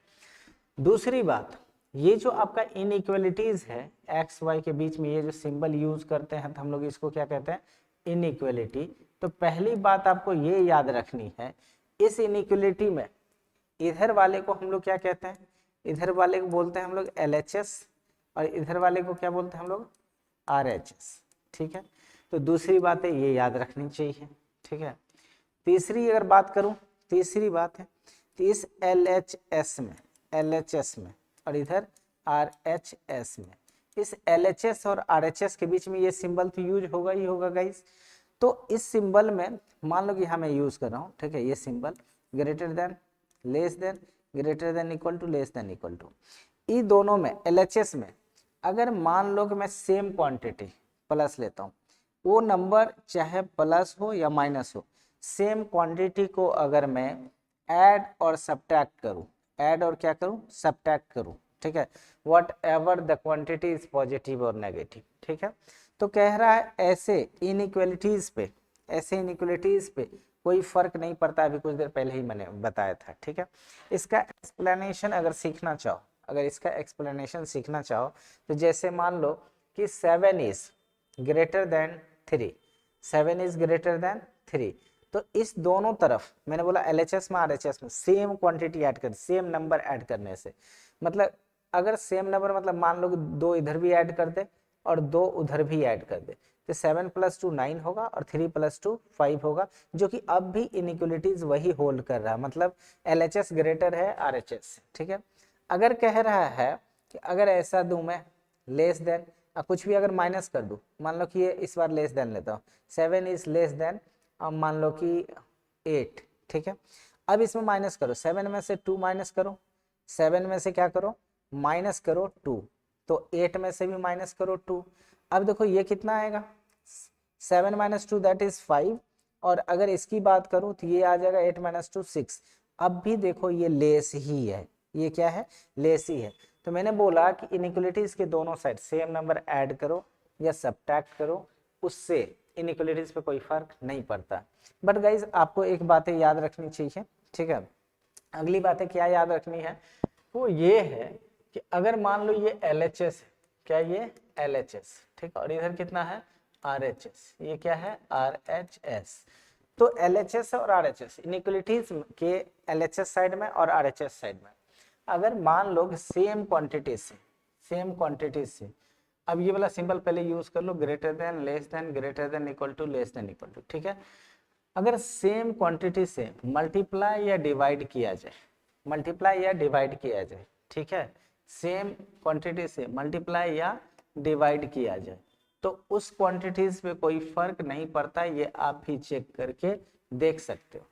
दूसरी बात, ये जो आपका इनइक्वलिटीज है एक्स वाई के बीच में, ये जो सिंबल यूज करते हैं तो हम लोग इसको क्या कहते हैं, इनइक्वलिटी। तो पहली बात आपको ये याद रखनी है, इस इनइक्वलिटी में इधर वाले को हम लोग क्या कहते हैं, इधर वाले को बोलते हैं हम लोग LHS और इधर वाले को क्या बोलते हैं हम लोग, RHS, ठीक है। तो दूसरी बात है ये याद रखनी चाहिए, ठीक है। तीसरी अगर बात करूं, तीसरी बात है कि इस LHS में और इधर RHS में, इस LHS और RHS के बीच में ये सिंबल तो यूज होगा ही होगा गाइस। तो इस सिंबल में मान लो कि हाँ मैं यूज कर रहा हूँ, ठीक है, ये symbol greater than, less than, greater than, equal to, less than, equal to, इन दोनों में LHS में अगर मान लो कि मैं सेम क्वांटिटी प्लस लेता हूँ, वो नंबर चाहे प्लस हो या माइनस हो, सेम क्वांटिटी को अगर मैं ऐड और सब्ट्रैक्ट करूँ, ऐड और क्या करूँ, सब्ट्रैक्ट करूँ, ठीक है, what ever the quantity is positive और नेगेटिव, ठीक है। तो कह रहा है ऐसे इनइक्वलिटीज पे, ऐसे इनइक्वलिटीज पे कोई फर्क नहीं पड़ता, अभी कुछ देर पहले ही मैंने बताया था, ठीक है। इसका एक्सप्लेनेशन अगर सीखना चाहो, अगर इसका एक्सप्लेनेशन सीखना चाहो तो जैसे मान लो कि 7 is greater then 3, 7 is greater then 3, तो इस दोनों तरफ मैंने बोला LHS में RHS में सेम क्वांटिटी ऐड कर, सेम नंबर ऐड करने से, मतलब अगर सेम नंबर मतलब मान लो कि 2 इधर भी ऐड कर दे और 2 उधर भी ऐड कर दे, तो 7 + 2 9 होगा और 3 + 2 5 होगा, जो कि अब भी इनइक्वलिटीज वही होल्ड कर रहा है, मतलब LHS ग्रेटर है RHS, ठीक है। अगर कह रहा है कि अगर ऐसा दूं मैं लेस देन, कुछ भी अगर माइनस कर दूं, मान लो कि ये इस बार लेस देन लेता हूँ, 7 इज लेस देन, अब मान लो कि 8, ठीक है। अब इसमें माइनस करो, 7 में से 2 माइनस करो, 7 में से क्या करो, माइनस करो 2, तो 8 में से भी माइनस करो 2। अब देखो ये कितना आएगा, 7 - 2 दैट इज 5, और अगर इसकी बात करूं तो ये आ जाएगा 8 - 2 6। अब भी देखो ये लेस ही है, ये क्या है, लेस ही है। तो मैंने बोला कि इनइक्वलिटीज के दोनों साइड सेम नंबर ऐड करो या सब्ट्रैक्ट करो, उससे इनइक्वलिटीज पे कोई फर्क नहीं पड़ता। बट गाइज आपको एक बातें याद रखनी चाहिए, ठीक है। अगली बातें क्या याद रखनी है, वो ये है कि अगर मान लो ये LHS है, क्या ये LHS, ठीक, और इधर कितना है RHS, ये क्या है RHS। तो LHS और RHS इनइक्वलिटीज के LHS साइड में और RHS साइड में अगर मान लो कि सेम क्वांटिटी से, सेम क्वांटिटी से, अब ये वाला सिंबल पहले यूज कर लो, greater than, less than, greater than, equal to, less than, equal to, ठीक है। अगर सेम क्वांटिटी से मल्टीप्लाई या डिवाइड किया जाए, मल्टीप्लाई या डिवाइड किया जाए, ठीक है, सेम क्वांटिटी से मल्टीप्लाई या डिवाइड किया जाए, तो उस क्वांटिटीज पे कोई फर्क नहीं पड़ता, ये आप भी चेक करके देख सकते हो।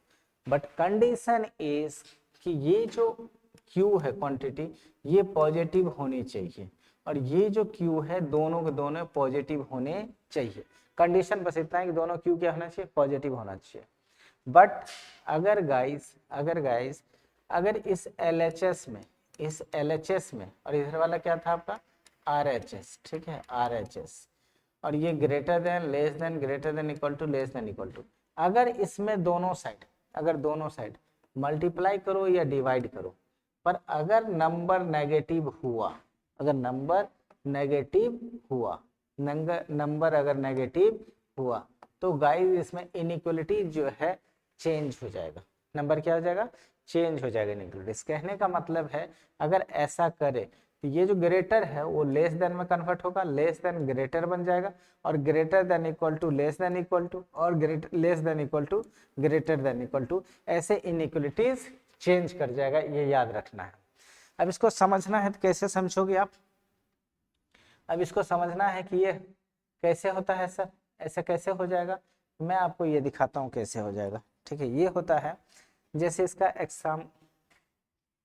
बट कंडीशन इज कि ये जो Q है क्वांटिटी, ये पॉजिटिव होनी चाहिए, और ये जो Q है दोनों के दोनों पॉजिटिव होने चाहिए। कंडीशन बस इतना है कि दोनों Q क्या होना चाहिए, पॉजिटिव होना चाहिए। बट अगर गाइस, अगर इस LHS में, इस LHS में, और इधर वाला क्या था आपका RHS, ठीक है, RHS, और ये greater than, less than, greater than, equal to, less than, equal to, अगर इसमें दोनों साइड, अगर दोनों साइड मल्टीप्लाई करो या डिवाइड करो, पर अगर नंबर नेगेटिव हुआ, अगर नंबर नेगेटिव हुआ, नंबर अगर नेगेटिव हुआ, तो गाइस इसमें इनइक्वलिटी जो है चेंज हो जाएगा, नंबर क्या हो जाएगा, चेंज हो जाएगा इनइक्वलिटीज। कहने का मतलब है अगर ऐसा करे तो ये जो ग्रेटर है वो लेस देन में कन्वर्ट होगा, लेस देन ग्रेटर बन जाएगा, और greater than equal to less than equal to, और less than equal to greater than equal to, ऐसे इनइक्वलिटीज चेंज कर जाएगा, ये याद रखना है। अब इसको समझना है तो कैसे समझोगे आप, अब इसको समझना है कि ये कैसे होता है सर, ऐसे कैसे हो जाएगा, मैं आपको ये दिखाता हूँ कैसे हो जाएगा। ठीक है, ये होता है जैसे इसका एग्जाम,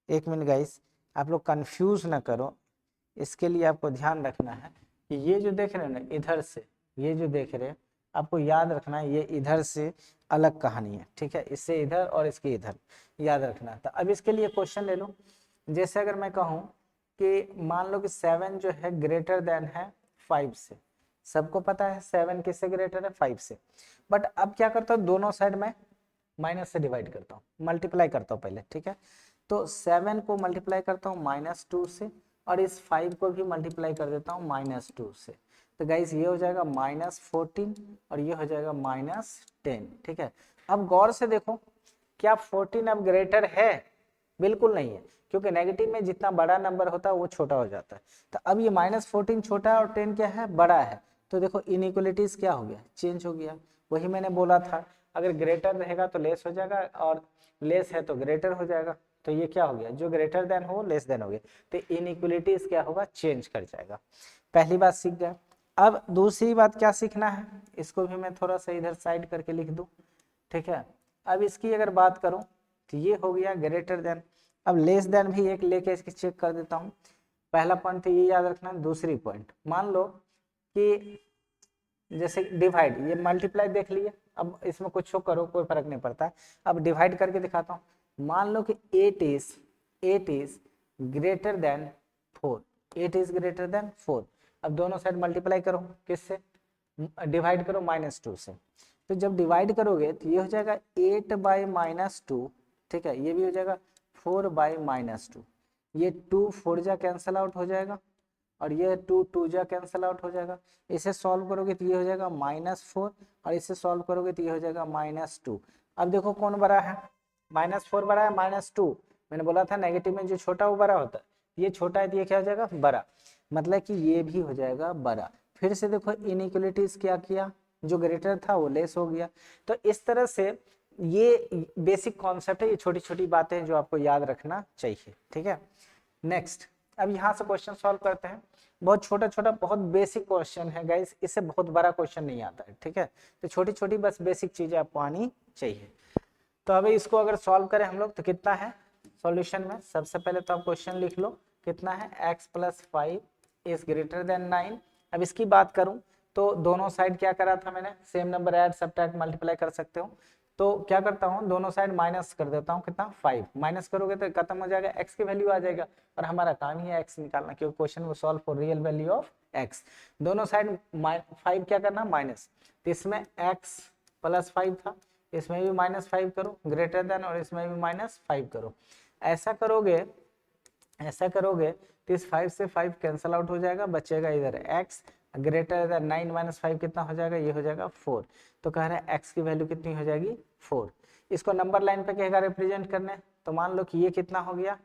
एक मिनट गाइस, आप लोग कंफ्यूज ना करो, इसके लिए आपको ध्यान रखना है कि ये जो देख रहे हैं ना इधर से, ये जो देख रहे हैं आपको याद रखना है, ये इधर से अलग कहानी है। ठीक है, इससे इधर और इसके इधर याद रखना है। तो अब इसके लिए क्वेश्चन ले लो। जैसे अगर मैं कहूँ कि मान लो कि 7 जो है ग्रेटर देन है 5 से, सबको पता है 7 किससे ग्रेटर है, 5 से। बट अब क्या करता हूँ, दोनों साइड में माइनस से डिवाइड करता हूँ, मल्टीप्लाई करता हूँ पहले। ठीक है, तो 7 को मल्टीप्लाई करता हूँ -2 से, और इस 5 को भी मल्टीप्लाई कर देता हूँ -2 से। तो गाइस ये हो जाएगा -14 और ये हो जाएगा -10। ठीक है, अब गौर से देखो, क्या 14 अब ग्रेटर है? बिल्कुल नहीं है, क्योंकि नेगेटिव में जितना बड़ा नंबर होता है वो छोटा हो जाता है। तो अब ये -14 छोटा है और 10 क्या है, बड़ा है। तो देखो इनइक्वलिटीज क्या हो गया, चेंज हो गया। वही मैंने बोला था, अगर ग्रेटर रहेगा तो लेस हो जाएगा, और लेस है तो ग्रेटर हो जाएगा। तो ये क्या हो गया, जो ग्रेटर देन हो लेस देन हो गया, तो इनइक्वलिटीज क्या होगा, चेंज कर जाएगा। पहली बात सीख गए। अब दूसरी बात क्या सीखना है, इसको भी मैं थोड़ा सा इधर साइड करके लिख दूं। ठीक है, अब इसकी अगर बात करूं तो ये हो गया ग्रेटर देन। अब लेस देन भी एक लेके इसकी चेक कर देता हूं। पहला पॉइंट तो ये याद रखना है। दूसरी पॉइंट, मान लो कि जैसे डिवाइड, ये मल्टीप्लाई देख लिए, अब इसमें कुछ करो कोई फर्क नहीं पड़ता। अब डिवाइड करके दिखाता हूँ। मान लो कि 8 is greater then 4, 8 is greater then 4। अब दोनों साइड मल्टीप्लाई करो, किससे, डिवाइड करो -2 से। तो जब डिवाइड करोगे तो ये हो जाएगा 8/-2। ठीक है, ये भी हो जाएगा 4/-2। ये 2 4 जा कैंसल आउट हो जाएगा, और ये 2 2 जा कैंसल आउट हो जाएगा। इसे सॉल्व करोगे तो ये हो जाएगा -4, और इसे सॉल्व करोगे तो ये हो जाएगा -2। अब देखो कौन बड़ा है, -4 बड़ा है -2। मैंने बोला था नेगेटिव में जो छोटा वो बड़ा होता है, ये छोटा है तो ये क्या हो जाएगा, बड़ा। मतलब कि ये भी हो जाएगा बड़ा। फिर से देखो इनइक्वलिटीज क्या किया, जो ग्रेटर था वो लेस हो गया। तो इस तरह से ये बेसिक कॉन्सेप्ट है, ये छोटी छोटी बातें जो आपको याद रखना चाहिए। ठीक है, नेक्स्ट, अब यहाँ से क्वेश्चन सॉल्व करते हैं। बहुत छोटा छोटा बहुत बेसिक क्वेश्चन है गाइस, इससे बहुत बड़ा क्वेश्चन नहीं आता है। ठीक है, तो छोटी छोटी बस बेसिक चीजें आपको आनी चाहिए। तो अभी इसको अगर सॉल्व करें हम लोग तो कितना है सॉल्यूशन में, सबसे पहले तो आप क्वेश्चन लिख लो कितना है, x + 5 इज ग्रेटर देन 9। अब इसकी बात करूं तो दोनों साइड क्या करा था मैंने, same number add subtract multiply कर सकते हो। तो क्या करता हूँ, दोनों साइड माइनस कर देता हूँ, कितना 5 माइनस करोगे तो खत्म हो जाएगा, x की वैल्यू आ जाएगा। और हमारा काम ही है x निकालना, क्योंकि क्वेश्चन वो solve for real value of x। दोनों साइड 5 क्या करना माइनस, तो इसमें x + 5 था, इसमें भी -5 करो ग्रेटर देन, और इसमें भी -5 करो। ऐसा करोगे, ऐसा करोगे तो इस 5 से 5 कैंसल आउट हो जाएगा, बचेगा इधर x ग्रेटर देन 9 - 5 कितना हो जाएगा, ये हो जाएगा 4। तो कह रहे हैं x की वैल्यू कितनी हो जाएगी 4। इसको नंबर लाइन पे कहेगा रिप्रेजेंट करने, तो मान लो कि ये कितना हो गया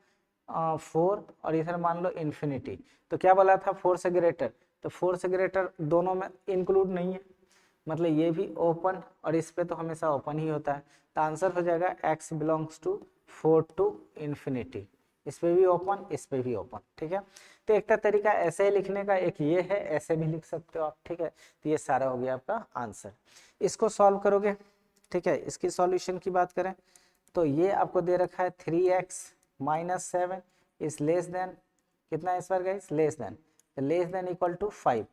4, और इधर मान लो इन्फिनिटी। तो क्या बोला था 4 से ग्रेटर, तो 4 से ग्रेटर दोनों में इंक्लूड नहीं है, मतलब ये भी ओपन और इस पे तो हमेशा ओपन ही होता है। तो आंसर हो जाएगा x belongs to 4 to infinity. इस पे भी ओपन, इस पे भी ओपन। ठीक है, तो एक तरीका ऐसे ही लिखने का, एक ये है, ऐसे भी लिख सकते हो आप। ठीक है, तो ये सारा हो गया आपका आंसर। इसको सॉल्व करोगे, ठीक है, इसकी सॉल्यूशन की बात करें तो ये आपको दे रखा है 3x - 7 इज लेस देन, कितना है इस बार guys, less than, less than equal to 5।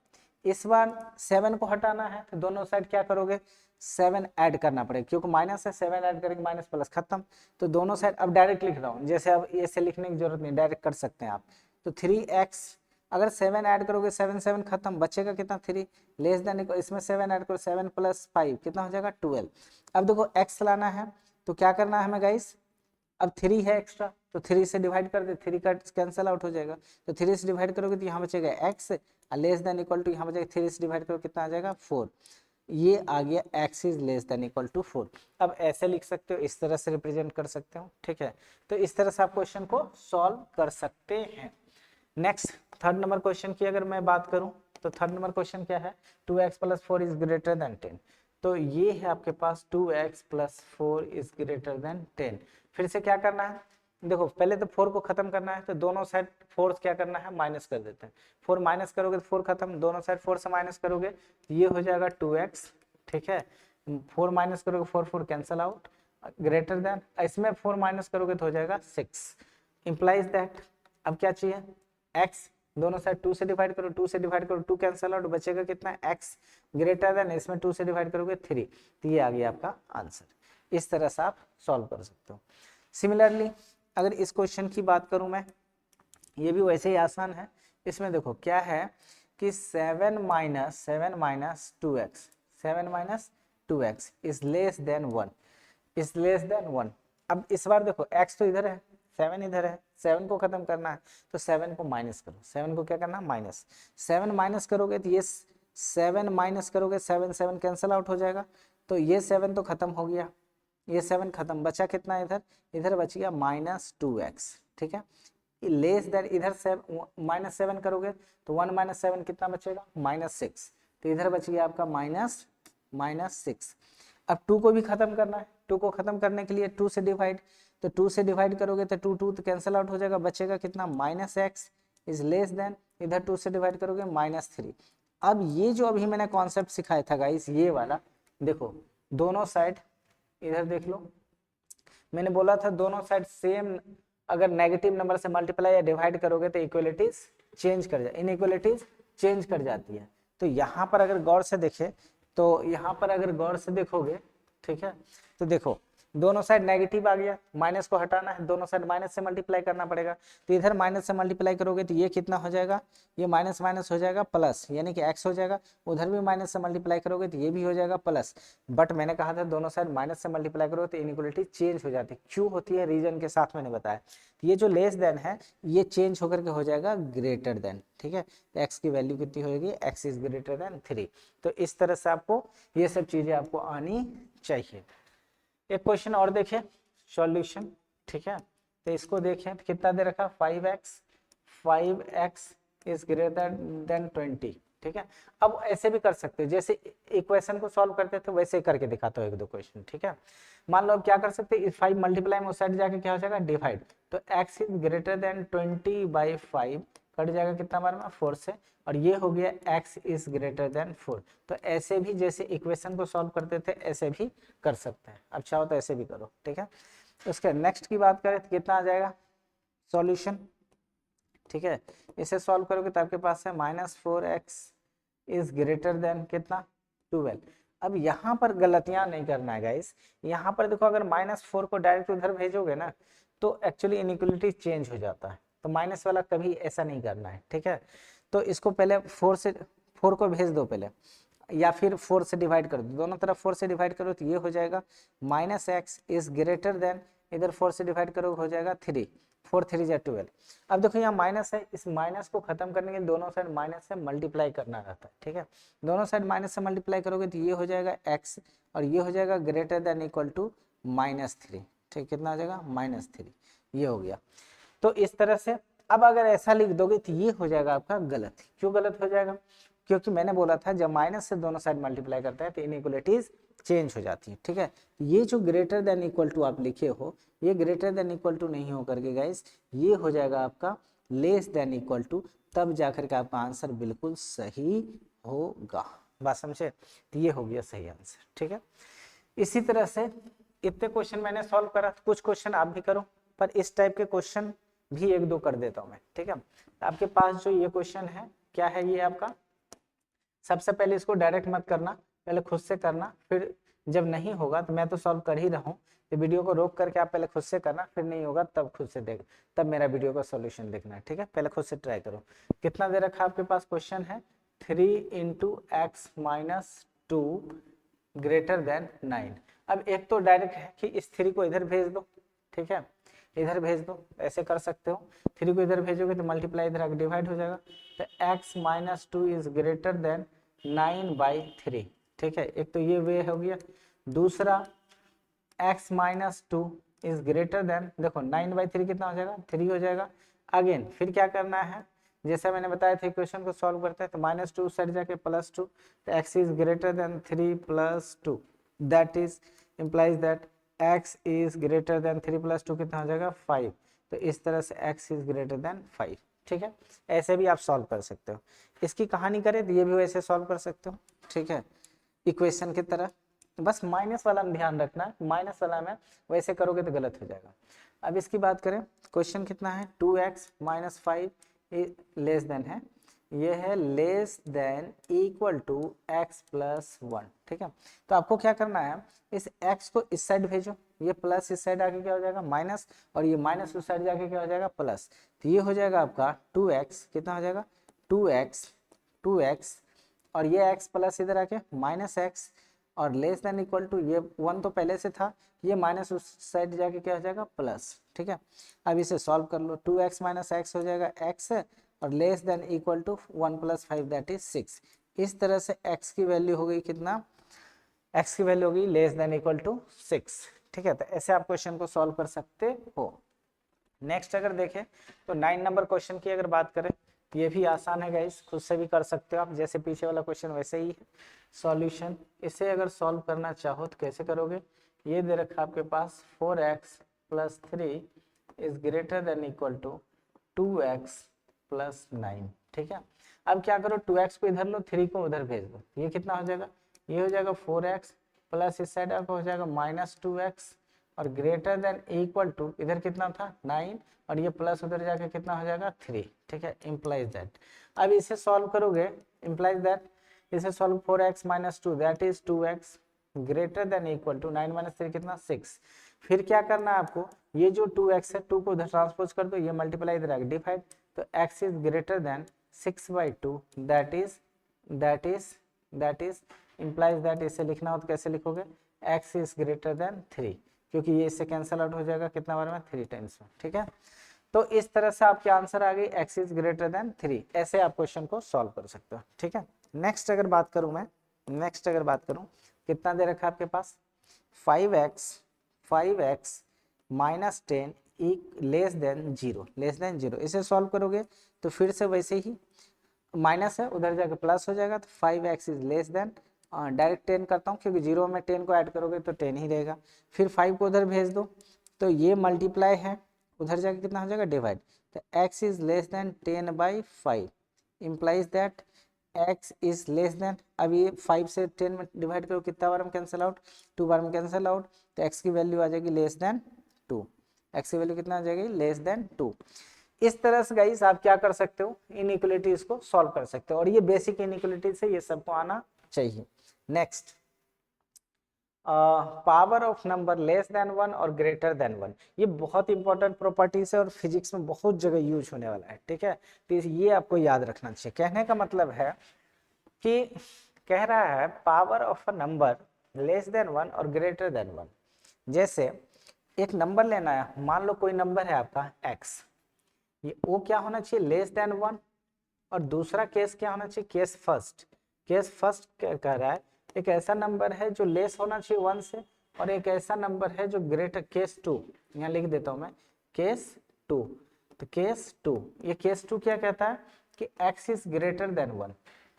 इस बार 7 को हटाना है तो दोनों साइड क्या करोगे, 7 ऐड करना पड़ेगा, क्योंकि माइनस है, 7 ऐड करेंगे माइनस प्लस खत्म। तो दोनों साइड अब डायरेक्ट लिख रहा हूँ, जैसे अब ऐसे लिखने की जरूरत नहीं, डायरेक्ट कर सकते हैं आप। तो 3x, अगर 7 ऐड करोगे 7 7 खत्म, बचेगा कितना 3, लेस देन, इसमें 7 ऐड करो, 7 + 5 कितना हो जाएगा 12। अब देखो x लाना है तो क्या करना है हमें गाइस, अब 3 है एक्स्ट्रा तो 3 से डिवाइड कर दे, 3 का कैंसिल आउट हो जाएगा। तो 3 से डिवाइड करोगे तो यहाँ बचेगा x, और लेस देन इक्वल टू यहाँ बचेगा 3 से डिवाइड करो कितना आ जाएगा 4। ये आ गया x is less than equal to 4। अब ऐसे लिख सकते हो, इस तरह से रिप्रेजेंट कर सकते हो। ठीक है, तो इस तरह से आप क्वेश्चन को सॉल्व कर सकते हैं। नेक्स्ट थर्ड नंबर क्वेश्चन की अगर मैं बात करूं तो थर्ड नंबर क्वेश्चन क्या है, 2x + 4 इज ग्रेटर देन 10। तो ये है आपके पास 2x + 4 इज ग्रेटर देन 10। फिर से क्या करना है, देखो पहले तो 4 को खत्म करना है, तो दोनों साइड 4 क्या करना है माइनस कर देते हैं। 4 माइनस करोगे तो 4 खत्म, दोनों साइड 4 से माइनस करोगे तो ये हो जाएगा 2x। ठीक है, 4 माइनस करोगे 4 4 कैंसल आउट, ग्रेटर देन, इसमें 4 माइनस करोगे तो हो जाएगा 6, इंप्लाइज दैट, अब क्या चाहिए x, दोनों साइड 2 से डिवाइड करो, 2 से डिवाइड करो 2 कैंसल आउट, बचेगा कितना x ग्रेटर देन, इसमें 2 से डिवाइड करोगे 3, तो ये आ गया आपका आंसर। इस तरह से आप सॉल्व कर सकते हो। सिमिलरली अगर इस क्वेश्चन की बात करूं मैं, ये भी वैसे ही आसान है। इसमें देखो क्या है कि 7 minus 2x, 7 minus 2x is less then 1, is less then 1। अब इस बार देखो x तो इधर है, 7 इधर है, 7 को खत्म करना है तो 7 को माइनस करो, 7 को क्या करना है माइनस, 7 माइनस करोगे तो ये 7 माइनस करोगे 7 7 कैंसल आउट हो जाएगा, तो ये 7 तो खत्म हो गया, ये 7 खत्म, बचा कितना इधर, इधर बच गया -2x, ठीक है। लेस देन इधर -7 करोगे तो 1 माइनस 7 कितना बचेगा -6, तो इधर बच गया आपका -6। अब 2 को भी खत्म करना है, 2 को खत्म करने के लिए 2 से डिवाइड, तो 2 से डिवाइड करोगे तो 2 2 तो कैंसिल आउट हो जाएगा, बचेगा कितना -x इज लेस देन, इधर 2 से डिवाइड करोगे -3। अब ये जो अभी मैंने कॉन्सेप्ट सिखाया था गाइस, ये वाला देखो, दोनों साइड इधर देख लो, मैंने बोला था दोनों साइड सेम अगर नेगेटिव नंबर से मल्टीप्लाई या डिवाइड करोगे तो इक्वलिटीज चेंज कर जाए, इनइक्वलिटीज चेंज कर जाती है। तो यहाँ पर अगर गौर से देखे, तो यहाँ पर अगर गौर से देखोगे, ठीक है, तो देखो दोनों साइड नेगेटिव आ गया, माइनस को हटाना है, दोनों साइड माइनस से मल्टीप्लाई करना पड़ेगा, तो इधर माइनस से मल्टीप्लाई करोगे तो ये कितना हो जाएगा, ये माइनस माइनस हो जाएगा प्लस, यानी कि x हो जाएगा, उधर भी माइनस से मल्टीप्लाई करोगे तो ये भी हो जाएगा प्लस। बट मैंने कहा था दोनों साइड माइनस से मल्टीप्लाई करोगे तो इनइक्वलिटी चेंज हो जाती है, क्यों होती है रीजन के साथ मैंने बताया। ये जो लेस देन है ये चेंज होकर के हो जाएगा ग्रेटर देन, ठीक है, तो x की वैल्यू कितनी होगी, x इज ग्रेटर देन 3। तो इस तरह से आपको ये सब चीजें आपको आनी चाहिए। एक क्वेश्चन और देखें सॉल्यूशन, ठीक है, तो इसको देखें तो कितना दे रखा 5x इज ग्रेटर देन 20, ठीक है। अब ऐसे भी कर सकते हो, जैसे इक्वेशन को सॉल्व करते थे वैसे ही करके दिखाता हूँ एक दो क्वेश्चन, ठीक है। मान लो अब क्या कर सकते हैं, 5 मल्टीप्लाई में उस साइड जाके क्या हो जाएगा डिवाइड, तो x is greater then 20/5 cut जाएगा कितना बार में 4 से, और ये हो गया x इज ग्रेटर देन 4। तो ऐसे भी जैसे इक्वेशन को सॉल्व करते थे ऐसे भी कर सकते हैं, अब चाहो तो ऐसे भी करो, ठीक है। उसके नेक्स्ट की बात करें तो कितना आ जाएगा सॉल्यूशन, ठीक है, इसे सॉल्व करोगे तो आपके पास है -4x इज ग्रेटर देन कितना 12। अब यहाँ पर गलतियां नहीं करना है गाइस, यहाँ पर देखो अगर -4 को डायरेक्ट उधर भेजोगे ना तो एक्चुअली इनइक्वलिटी चेंज हो जाता है, तो माइनस वाला कभी ऐसा नहीं करना है, ठीक है। तो इसको पहले 4 को भेज दो पहले, या फिर 4 से डिवाइड कर दो, दोनों तरफ 4 से डिवाइड करो तो ये हो जाएगा -x इज ग्रेटर देन, इधर 4 से डिवाइड करो हो जाएगा 3, 4 3 जा 12। अब देखो यहाँ माइनस है, इस माइनस को खत्म करने के लिए दोनों साइड माइनस से मल्टीप्लाई करना रहता है, ठीक है। दोनों साइड माइनस से मल्टीप्लाई करोगे तो ये हो जाएगा x और ये हो जाएगा ग्रेटर देन इक्वल टू -3, ठीक, कितना हो जाएगा -3, ये हो गया। तो इस तरह से अब अगर ऐसा लिख दोगे तो ये हो जाएगा आपका गलत। क्यों गलत हो जाएगा, क्योंकि मैंने बोला था जब माइनस से दोनों साइड मल्टीप्लाई करते हैं तो इनइक्वलिटीज चेंज हो जाती है, ठीक है। ये जो ग्रेटर देन इक्वल टू आप लिखे हो, ये ग्रेटर देन इक्वल टू नहीं हो करके गाइस ये हो जाएगा आपका लेस देन इक्वल टू, तब जाकर के आपका आंसर बिल्कुल सही होगा। बात समझे, तो ये हो गया सही आंसर, ठीक है। इसी तरह से इतने क्वेश्चन मैंने सॉल्व करा, कुछ क्वेश्चन आप भी करो, पर इस टाइप के क्वेश्चन भी एक दो कर देता हूं मैं, ठीक है। आपके पास जो ये क्वेश्चन है क्या है, ये आपका सबसे पहले इसको डायरेक्ट मत करना, पहले खुद से करना, फिर जब नहीं होगा तो मैं तो सॉल्व कर ही रहा हूँ, तो वीडियो को रोक करके आप पहले खुद से करना, फिर नहीं होगा तब खुद से देख, तब मेरा वीडियो का सॉल्यूशन देखना है, ठीक है। पहले खुद से ट्राई करो। कितना दे रखा आपके पास क्वेश्चन है 3 × x - 2 ग्रेटर देन 9। अब एक तो डायरेक्ट है कि इस 3 को इधर भेज दो, ठीक है, इधर भेज दो, ऐसे कर सकते हो। 3 को इधर भेजोगे तो मल्टीप्लाई इधर आके डिवाइड हो जाएगा, तो x - 2 इज ग्रेटर देन 9/3, ठीक है, एक तो ये वे हो गया। दूसरा x - 2 इज ग्रेटर देन, देखो 9/3 कितना हो जाएगा 3 हो जाएगा। अगेन फिर क्या करना है, जैसे मैंने बताया था इक्वेशन को सॉल्व करते हैं तो -2 साइड जाके +2, तो x is greater then 3 + 2, that is implies that x is greater then 3 + 2 कितना हो जाएगा 5। तो इस तरह से x इज ग्रेटर देन 5, ठीक है। ऐसे भी आप सॉल्व कर सकते हो। इसकी कहानी करें तो ये भी वैसे सॉल्व कर सकते हो, ठीक है, इक्वेशन की तरह। बस माइनस वाला में ध्यान रखना है, माइनस वाला में वैसे करोगे तो गलत हो जाएगा। अब इसकी बात करें, क्वेश्चन कितना है, 2x माइनस 5 लेस देन है, ये है less than equal to x plus 1, ठीक है। तो आपको क्या करना है, इस x को इस साइड भेजो, ये प्लस इस साइड आके क्या हो जाएगा माइनस, और ये माइनस उस साइड जाके क्या हो जाएगा प्लस। तो ये हो जाएगा आपका 2x, कितना हो जाएगा 2x, और ये x प्लस इधर आके माइनस x, और लेस देन इक्वल टू ये 1 तो पहले से था, ये माइनस उस साइड जाके क्या हो जाएगा प्लस, ठीक है। अब इसे सॉल्व कर लो, 2x माइनस x हो जाएगा x, और less than equal to 1 plus 5 that is 6। इस तरह से x की वैल्यू हो गई कितना, x की वैल्यू हो गई लेस देन इक्वल टू 6, ठीक है। तो ऐसे आप क्वेश्चन को सॉल्व कर सकते हो। नेक्स्ट अगर देखें तो 9 नंबर क्वेश्चन की अगर बात करें, ये भी आसान है गाइस, खुद से भी कर सकते हो आप, जैसे पीछे वाला क्वेश्चन वैसे ही है। सॉल्यूशन, इसे अगर सॉल्व करना चाहो तो कैसे करोगे, ये दे रखा आपके पास 4x plus 3 is greater than equal to 2x plus 9, ठीक है। अब क्या करो, 2x को इधर लो, 3 को उधर भेज दो, ये कितना हो जाएगा, ये हो जाएगा 4x प्लस इस साइड आपको हो जाएगा माइनस 2x, और ग्रेटर देन इक्वल टू इधर कितना था 9, और ये प्लस उधर जाके कितना हो जाएगा 3, ठीक है। इम्प्लाइज दैट, अब इसे सॉल्व करोगे, इम्प्लाइज दैट, इसे solve 4x minus 2 that is 2x greater than equal to 9 minus 3 कितना 6। फिर क्या करना है आपको, ये जो 2x है 2 को उधर ट्रांसपोज कर दो, ये मल्टीप्लाई इधर आएगा डिवाइड, तो x is greater then 6/2 that is implies that, इसे लिखना हो तो कैसे लिखोगे, x इज ग्रेटर देन 3, क्योंकि ये इससे कैंसिल आउट हो जाएगा कितना बार में 3 टाइम्स में, ठीक है। तो इस तरह से आपके आंसर आ गई x इज ग्रेटर देन 3, ऐसे आप क्वेश्चन को सॉल्व कर सकते हो, ठीक है। नेक्स्ट अगर बात करूं मैं, नेक्स्ट अगर बात करूं, कितना दे रखा है आपके पास 5x माइनस 10 लेस देन 0, इसे सॉल्व करोगे तो फिर से वैसे ही माइनस है उधर जाके प्लस हो जाएगा, तो 5x is less then, direct 10 करता हूँ क्योंकि 0 में 10 को ऐड करोगे तो 10 ही रहेगा, फिर 5 को उधर भेज दो, तो ये मल्टीप्लाई है उधर जाके कितना हो जाएगा डिवाइड, तो x is less then 10/5 implies that x is less then, अब ये 5 से 10 में डिवाइड करो, कितना बार में कैंसिल आउट 2 बार में कैंसिल आउट, तो x की वैल्यू आ जाएगी लेस देन 2, x की वैल्यू कितना आ जाएगी लेस देन 2। इस तरह से गाइस आप क्या कर सकते हो, इनइक्वालिटीज को सॉल्व कर सकते हो, और ये बेसिक इनइक्वालिटीज से ये सबको आना चाहिए। Next, power of number less than 1 और ग्रेटर देन 1, ये बहुत इंपॉर्टेंट प्रॉपर्टीज है और फिजिक्स में बहुत जगह यूज होने वाला है, ठीक है। तो ये आपको याद रखना चाहिए। कहने का मतलब है कि कह रहा है power of a number less than 1 और ग्रेटर देन 1, जैसे एक नंबर लेना है, मान लो कोई नंबर है आपका x, ये वो क्या होना चाहिए लेस देन 1, और दूसरा केस क्या होना चाहिए केस फर्स्ट कह रहा है एक ऐसा नंबर है जो लेस होना चाहिए 1 से, और एक ऐसा नंबर है जो ग्रेटर, केस 2 यहाँ लिख देता हूं मैं, केस 2, तो केस 2, ये केस 2 क्या कहता है कि x इज ग्रेटर देन 1,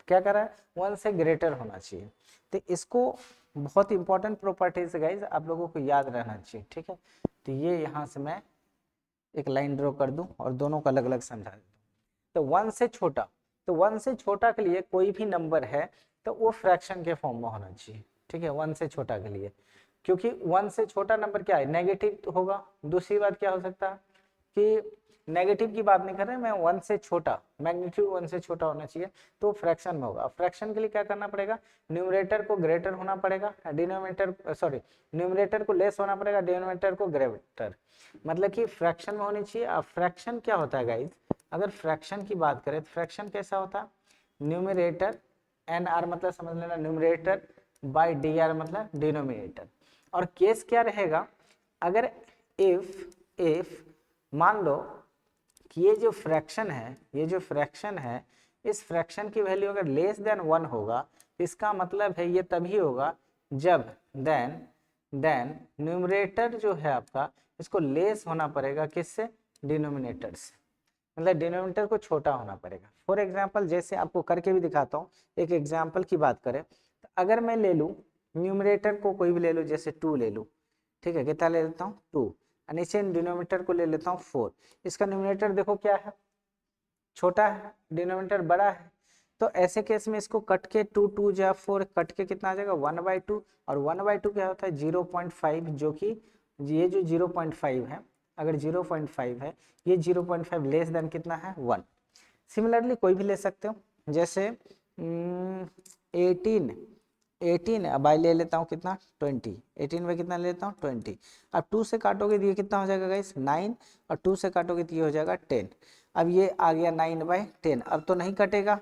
क्या कर रहा है 1 से ग्रेटर होना चाहिए। तो इसको बहुत इंपॉर्टेंट प्रॉपर्टीज गाइज आप लोगों को याद रहना चाहिए, ठीक है। तो ये यहाँ से मैं एक लाइन ड्रॉ कर दूं और दोनों को अलग अलग समझा दूं। तो 1 से छोटा, तो 1 से छोटा के लिए कोई भी नंबर है तो वो फ्रैक्शन के फॉर्म में होना चाहिए, ठीक है। 1 से छोटा के लिए, क्योंकि 1 से छोटा नंबर क्या है नेगेटिव तो होगा। दूसरी बात क्या हो सकता है कि नेगेटिव की बात नहीं कर रहे मैं, 1 से छोटा, मैग्नीट्यूड 1 से छोटा होना चाहिए तो फ्रैक्शन में होगा। फ्रैक्शन के लिए क्या करना पड़ेगा, न्यूमरेटर को ग्रेटर होना पड़ेगा, डिनोमिनेटर सॉरी न्यूमरेटर को लेस होना पड़ेगा, डिनोमिनेटर को ग्रेटर, मतलब कि फ्रैक्शन में होनी चाहिए। अब फ्रैक्शन क्या होता है गाइज, अगर फ्रैक्शन की बात करें तो फ्रैक्शन कैसा होता है, न्यूमरेटर एन आर मतलब समझ लेना न्यूमरेटर बाय डी आर मतलब डिनोमिनेटर। और केस क्या रहेगा, अगर इफ मान लो कि ये जो फ्रैक्शन है इस फ्रैक्शन की वैल्यू अगर लेस देन 1 होगा तो इसका मतलब है ये तभी होगा जब देन न्यूमरेटर जो है आपका इसको लेस होना पड़ेगा किससे, डिनोमिनेटर से, मतलब डिनोमिनेटर को छोटा होना पड़ेगा। फॉर एग्जांपल जैसे आपको करके भी दिखाता हूँ, एक एग्जांपल की बात करें तो अगर मैं ले लूँ न्यूमरेटर को कोई भी ले लूँ, जैसे 2 ले लूँ, ठीक है, कितना ले लेता हूँ 2, नीचे डिनोमिनेटर को ले लेता हूँ 4, इसका न्यूमरेटर देखो क्या है छोटा है, डिनोमिनेटर बड़ा है, तो ऐसे केस में इसको कट के 2 2 जा 4 कट के कितना आ जाएगा 1/2 और 1/2 क्या होता है 0.5 जो कि ये जो 0.5 है अगर 0.5 है ये 0.5 लेस देन कितना है 1। सिमिलरली कोई भी ले सकते हो जैसे 18 अब आई ले लेता हूँ कितना 20 18 में कितना ले लेता हूँ 20। अब 2 से काटोगे तो ये कितना हो जाएगा गाइस 9 और 2 से काटोगे तो ये हो जाएगा 10। अब ये आ गया 9/10 अब तो नहीं कटेगा।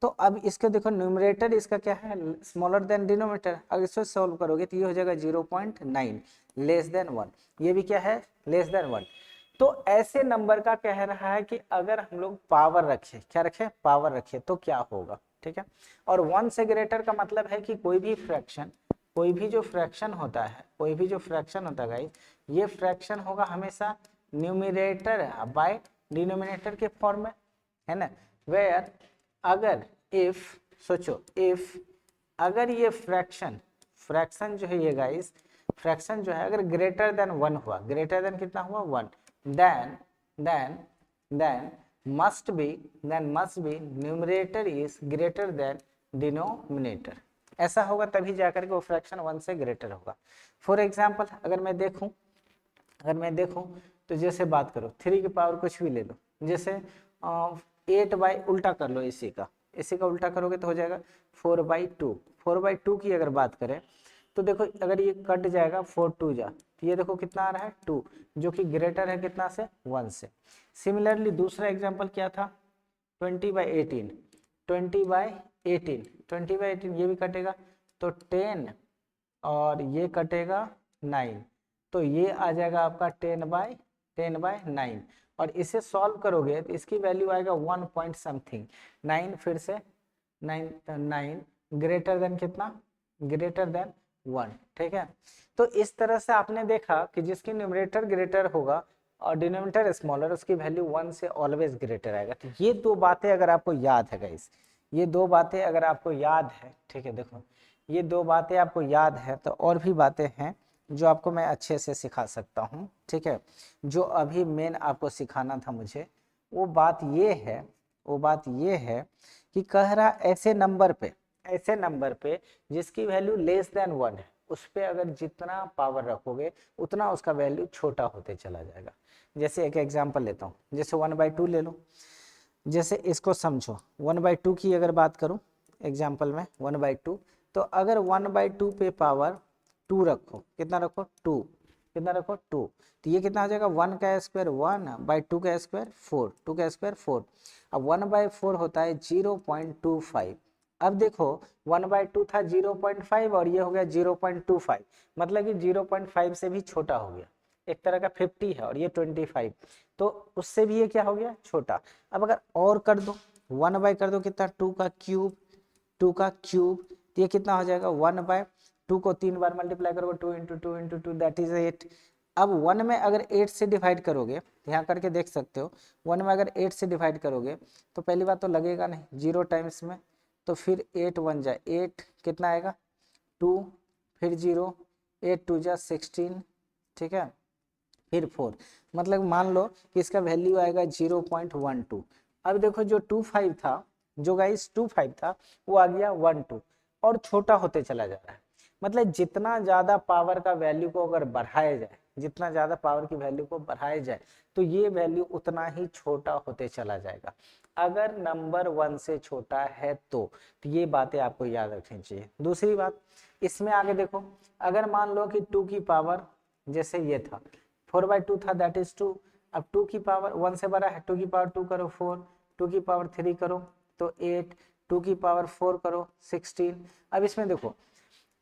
तो अब इसको देखो न्यूमरेटर इसका क्या है स्मॉलर देन डिनोमिनेटर अगर इसको सॉल्व करोगे तो ये हो जाएगा 0.9 लेस देन 1 ये भी क्या है लेस देन 1। तो ऐसे नंबर का कह रहा है कि अगर हम लोग पावर रखें क्या रखें पावर रखें तो क्या होगा ठीक है। और 1 से ग्रेटर का मतलब है कि कोई भी फ्रैक्शन कोई भी जो फ्रैक्शन होता है गाइस ये फ्रैक्शन होगा हमेशा न्यूमरेटर बाय डिनोमिनेटर के फॉर्म में है ना। वेयर अगर इफ सोचो इफ अगर ये फ्रैक्शन जो है ये गाइस फ्रैक्शन जो है अगर ग्रेटर देन 1 हुआ ग्रेटर देन कितना हुआ 1 then must be numerator is greater than denominator ऐसा होगा तभी जाकर के वो फ्रैक्शन 1 से ग्रेटर होगा। फॉर एग्जांपल अगर मैं देखूं तो जैसे बात करो 3 की पावर कुछ भी ले लो जैसे 8/, उल्टा कर लो इसी का उल्टा करोगे तो हो जाएगा 4/2। 4/2 की अगर बात करें तो देखो अगर ये कट जाएगा 4 2 जा तो ये देखो कितना आ रहा है 2 जो कि ग्रेटर है कितना से 1 से। सिमिलरली दूसरा एग्जांपल क्या था 20/18 20/18 ये भी कटेगा तो 10 और ये कटेगा 9 तो ये आ जाएगा आपका 10/9 और इसे सॉल्व करोगे तो इसकी वैल्यू आएगा 1 पॉइंट समथिंग 9 फिर से 9 ग्रेटर देन कितना ग्रेटर देन 1 ठीक है। तो इस तरह से आपने देखा कि जिसकी न्यूमरेटर ग्रेटर होगा और डिनोमिनेटर स्मॉलर उसकी वैल्यू 1 से ऑलवेज ग्रेटर आएगा। तो ये दो बातें अगर आपको याद है गाइस ये दो बातें अगर आपको याद है ठीक है देखो ये दो बातें आपको याद है तो और भी बातें हैं जो आपको मैं अच्छे से सिखा सकता हूँ ठीक है। जो अभी मेन आपको सिखाना था मुझे वो बात ये है कि कह रहा ऐसे नंबर पे जिसकी वैल्यू लेस देन 1 है उस पे अगर जितना पावर रखोगे उतना उसका वैल्यू छोटा होते चला जाएगा। जैसे एक एग्जांपल लेता हूँ जैसे 1/2 ले लो जैसे इसको समझो 1/2 की अगर बात करूँ एग्जांपल में 1/2 तो अगर 1/2 पे पावर 2 रखो कितना रखो 2 कितना रखो 2 तो ये कितना हो जाएगा 1 का स्क्वायर 1/2 का स्क्वायर 4 2 का स्क्वायर 4 अब 1/4 होता है 0.25। अब देखो 1/2 था 0.5 और ये हो गया 0.25 मतलब कि 0.5 से भी छोटा हो गया एक तरह का 50 है और ये 25 तो उससे भी ये क्या हो गया छोटा। अब अगर और कर दो 1/, कर दो कितना 2 का क्यूब तो ये कितना हो जाएगा 1/2 को 3 बार मल्टीप्लाई करोगे 2 × 2 × 2 दैट इज 8। अब 1 में अगर 8 से डिवाइड करोगे यहाँ करके देख सकते हो 1 में अगर 8 से डिवाइड करोगे तो पहली बात तो लगेगा नहीं 0 टाइम्स में तो फिर 8 1 जा 8 कितना आएगा 2 फिर 0 8 2 जा 16 ठीक है फिर 4 मतलब मान लो कि इसका वैल्यू आएगा 0.12। अब देखो जो 25 था जो गाइस 25 था वो आ गया 12 और छोटा होते चला जा रहा है। मतलब जितना ज्यादा पावर का वैल्यू को अगर बढ़ाया जाए जितना ज्यादा पावर की वैल्यू को बढ़ाया जाए तो ये वैल्यू उतना ही छोटा होते चला जाएगा अगर नंबर 1 से छोटा है तो ये बातें आपको याद रखनी चाहिए। दूसरी बात इसमें आगे देखो अगर मान लो कि 2 की पावर जैसे ये था 4/2 था दैट इज 2 अब 2 की पावर 1 से बड़ा है 2 की पावर 2 करो 4 2 की पावर 3 करो तो 8 2 की पावर 4 करो 16। अब इसमें देखो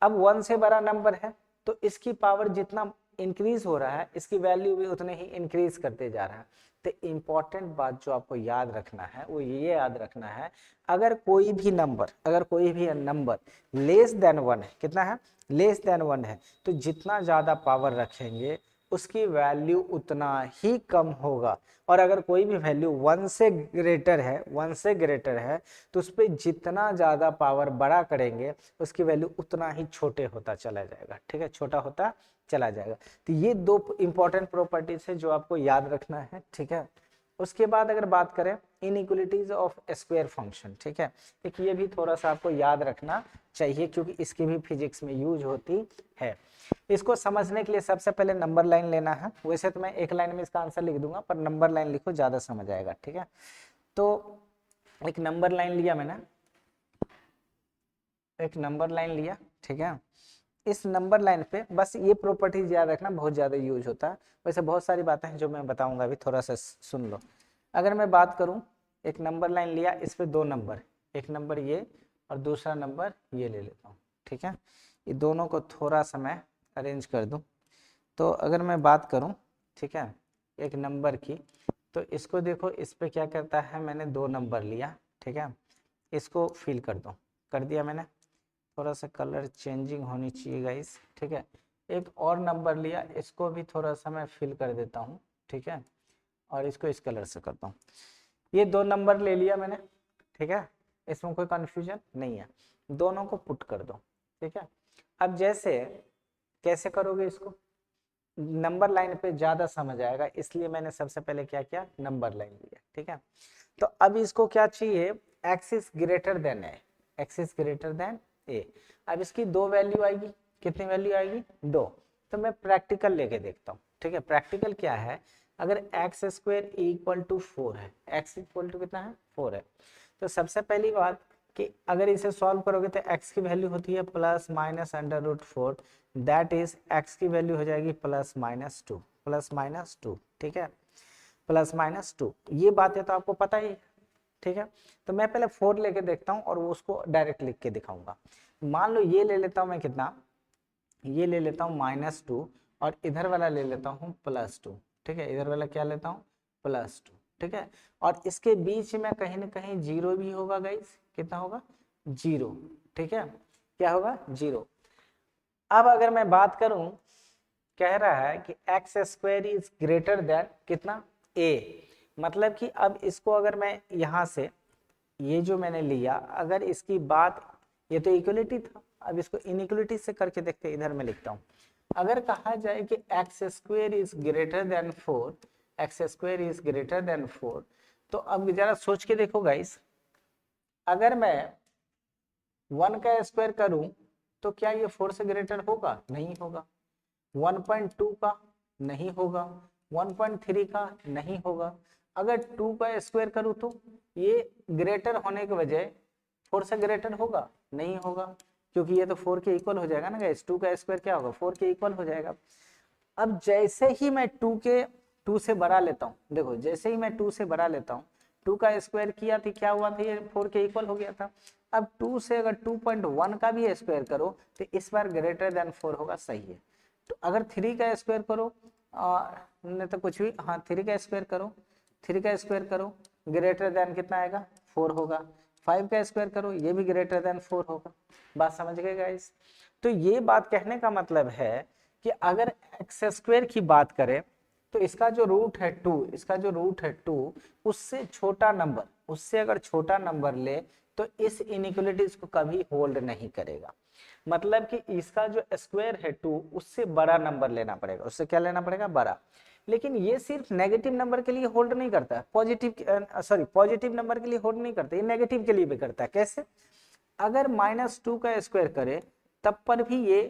अब 1 से बड़ा नंबर है तो इसकी पावर जितना इंक्रीज हो रहा है इसकी वैल्यू भी उतने ही इंक्रीज करते जा रहा है। तो इम्पॉर्टेंट बात जो आपको याद रखना है वो ये याद रखना है अगर कोई भी नंबर लेस देन 1 है कितना है लेस देन 1 है तो जितना ज्यादा पावर रखेंगे उसकी वैल्यू उतना ही कम होगा और अगर कोई भी वैल्यू 1 से ग्रेटर है तो उस पर जितना ज्यादा पावर बड़ा करेंगे उसकी वैल्यू उतना ही छोटे होता चला जाएगा ठीक है छोटा होता चला जाएगा। तो ये दो इंपॉर्टेंट प्रॉपर्टीज है जो आपको याद रखना है ठीक है। उसके बाद अगर बात करें इनइक्वलिटीज ऑफ स्क्वायर फंक्शन, ठीक है, एक ये भी थोड़ा सा आपको याद रखना चाहिए क्योंकि इसकी भी फिजिक्स में यूज होती है। इसको समझने के लिए सबसे पहले नंबर लाइन लेना है। वैसे तो मैं एक लाइन में इसका आंसर लिख दूंगा, पर नंबर लाइन लिखो ज्यादा समझ आएगा, ठीक है। तो एक नंबर लाइन लिया मैंने, एक नंबर लाइन लिया, ठीक है। इस नंबर लाइन पे बस ये प्रॉपर्टीज याद रखना, बहुत ज्यादा यूज होता है। वैसे बहुत सारी बातें हैं जो मैं बताऊंगा अभी, थोड़ा सा सुन लो। अगर मैं बात करूं, एक नंबर लाइन लिया, इस पे दो नंबर, एक नंबर ये और दूसरा नंबर ये ले लेता हूँ, ठीक है। ये दोनों को थोड़ा सा मैं अरेंज कर दूं। तो अगर मैं बात करूं, ठीक है, एक नंबर की, तो इसको देखो, इस पे क्या करता है, मैंने दो नंबर लिया, ठीक है, इसको फिल कर दो, कर दिया मैंने। थोड़ा सा कलर चेंजिंग होनी चाहिए गाइस, ठीक है। एक और नंबर लिया, इसको भी थोड़ा सा मैं फिल कर देता हूँ, ठीक है, और इसको इस कलर से करता हूँ। ये दो नंबर ले लिया मैंने, ठीक है, इसमें कोई कंफ्यूजन नहीं है। दोनों को पुट कर दो, ठीक है। अब जैसे कैसे करोगे इसको, नंबर लाइन पे ज्यादा समझ आएगा, इसलिए मैंने सबसे पहले क्या किया, नंबर लाइन लिया, ठीक है। तो अब इसको क्या चाहिए, एक्सिस ग्रेटर देन ए, एक्सिस ग्रेटर देन ए। अब इसकी दो वैल्यू आएगी, कितनी वैल्यू आएगी, दो। तो मैं प्रैक्टिकल लेके देखता हूँ, ठीक है। प्रैक्टिकल क्या है, अगर एक्स स्क्वायर इक्वल टू 4 है, एक्स इक्वल टू कितना है, 4 है, तो सबसे पहली बात कि अगर इसे सॉल्व करोगे तो x की वैल्यू होती है plus minus under root 4, that is x की वैल्यू हो जाएगी प्लस माइनस 2, प्लस माइनस 2, ठीक है, प्लस माइनस 2। ये बातें तो आपको पता ही, ठीक है। तो मैं पहले 4 लेके देखता हूँ और उसको डायरेक्ट लिख के दिखाऊंगा। मान लो ये ले लेता हूँ मैं कितना, ये ले लेता हूँ -2 और इधर वाला ले लेता हूँ +2, ठीक है, इधर वाला क्या लेता हूँ, +2, ठीक है। और इसके बीच में कहीं ना कहीं जीरो भी होगा गाइस, कितना होगा, 0, ठीक है, क्या होगा, 0। अब अगर मैं बात करूं, कह रहा है कि x square is greater then कितना, a, मतलब कि अब इसको अगर मैं यहां से, ये जो मैंने लिया, अगर इसकी बात, ये तो इक्वलिटी था, अब इसको इनइक्वलिटी से करके देखते हैं। इधर मैं लिखता हूं, अगर कहा जाए कि x square is greater then 4, x square is greater then 4, तो अब जरा सोच के देखो गाइस, अगर मैं 1 का स्क्वायर करूं तो क्या ये 4 से ग्रेटर होगा, नहीं होगा। 1.2 का नहीं होगा, 1.3 का नहीं होगा। अगर 2 का स्क्वायर करूं तो ये ग्रेटर होने के वजह 4 से ग्रेटर होगा, नहीं होगा, क्योंकि ये तो 4 के इक्वल हो जाएगा ना गाइस, 2 का स्क्वायर क्या होगा, 4 के इक्वल हो जाएगा। अब जैसे ही मैं 2 से बड़ा लेता हूँ, देखो जैसे ही मैं 2 से बड़ा लेता हूँ, 2 का स्क्वायर किया थी, क्या हुआ था, ये 4 के इक्वल हो गया था। अब 2 से अगर 2.1 का भी स्क्वायर करो तो इस बार ग्रेटर देन 4 होगा, सही है। तो अगर 3 का स्क्वायर करो, नहीं तो कुछ भी, हाँ 3 का स्क्वायर करो, 3 का स्क्वायर करो, ग्रेटर देन कितना आएगा, 4 होगा। 5 का स्क्वायर करो, ये भी ग्रेटर देन 4 होगा। बात समझ गए गाइस। तो ये बात कहने का मतलब है कि अगर एक्स स्क्वायर की बात करें तो इसका जो रूट है 2, इसका जो रूट है 2, उससे छोटा नंबर, उससे अगर छोटा नंबर ले तो इस इनइक्वलिटीज को कभी होल्ड नहीं करेगा। मतलब कि इसका जो स्क्वायर है 2, उससे बड़ा नंबर लेना पड़ेगा, उससे क्या लेना पड़ेगा, बड़ा। लेकिन ये सिर्फ नेगेटिव नंबर के लिए होल्ड नहीं करता है, पॉजिटिव नंबर के लिए होल्ड नहीं करता, ये नेगेटिव के लिए भी करता है। कैसे, अगर -2 का स्क्वायर करे तब पर भी ये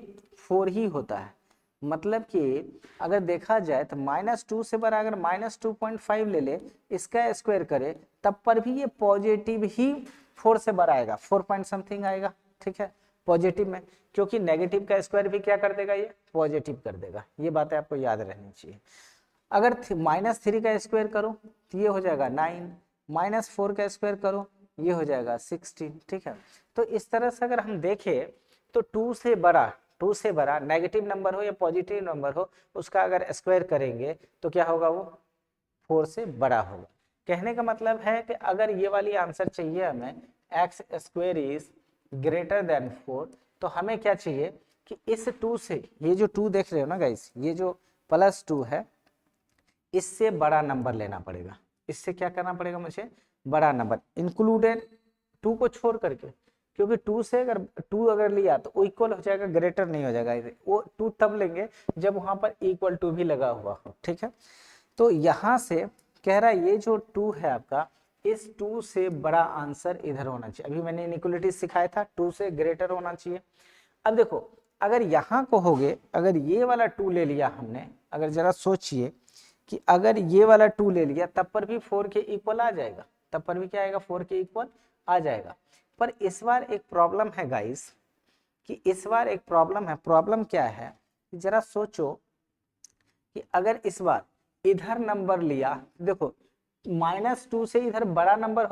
4 ही होता है। मतलब कि अगर देखा जाए तो -2 से बड़ा अगर -2.5 ले ले, इसका स्क्वायर करे तब पर भी ये पॉजिटिव ही 4 से बड़ा आएगा, 4 पॉइंट समथिंग आएगा, ठीक है, पॉजिटिव में, क्योंकि नेगेटिव का स्क्वायर भी क्या कर देगा, ये पॉजिटिव कर देगा। ये बातें आपको याद रहनी चाहिए। अगर -3 का स्क्वायर करो तो ये हो जाएगा 9, -4 का स्क्वायर करो ये हो जाएगा 16, ठीक है। तो इस तरह से अगर हम देखें तो 2 से बड़ा नेगेटिव नंबर हो या पॉजिटिव नंबर हो, उसका अगर स्क्वायर करेंगे तो क्या होगा, वो 4 से बड़ा होगा। कहने का मतलब है कि अगर ये वाली आंसर चाहिए हमें, x square is greater then 4, तो हमें क्या चाहिए कि इस 2 से, ये जो 2 देख रहे हो ना गाइस, ये जो +2 है, इससे बड़ा नंबर लेना पड़ेगा। इससे क्या करना पड़ेगा मुझे, बड़ा नंबर, इंक्लूडेड 2 को छोड़ करके, क्योंकि 2 से अगर 2 अगर लिया तो वो इक्वल हो जाएगा, ग्रेटर नहीं हो जाएगा। वो 2 तब लेंगे जब वहां पर इक्वल टू भी लगा हुआ हो, ठीक है। तो यहां से कह रहा है ये जो 2 है आपका, इस 2 से बड़ा आंसर इधर होना चाहिए। अभी मैंने इनइक्वालिटी सिखाया था 2 से ग्रेटर होना चाहिए। अब देखो अगर यहाँ कहोगे, अगर ये वाला 2 ले लिया हमने, अगर जरा सोचिए कि अगर ये वाला 2 ले लिया तब पर भी 4 के इक्वल आ जाएगा, तब पर भी क्या आएगा, 4 के इक्वल आ जाएगा। पर इस बार एक प्रॉब्लम है गाइस, कि इस बार एक प्रॉब्लम है। प्रॉब्लम क्या है, जरा सोचो कि अगर इस बार इधर नंबर लिया, देखो -2 से इधर बड़ा नंबर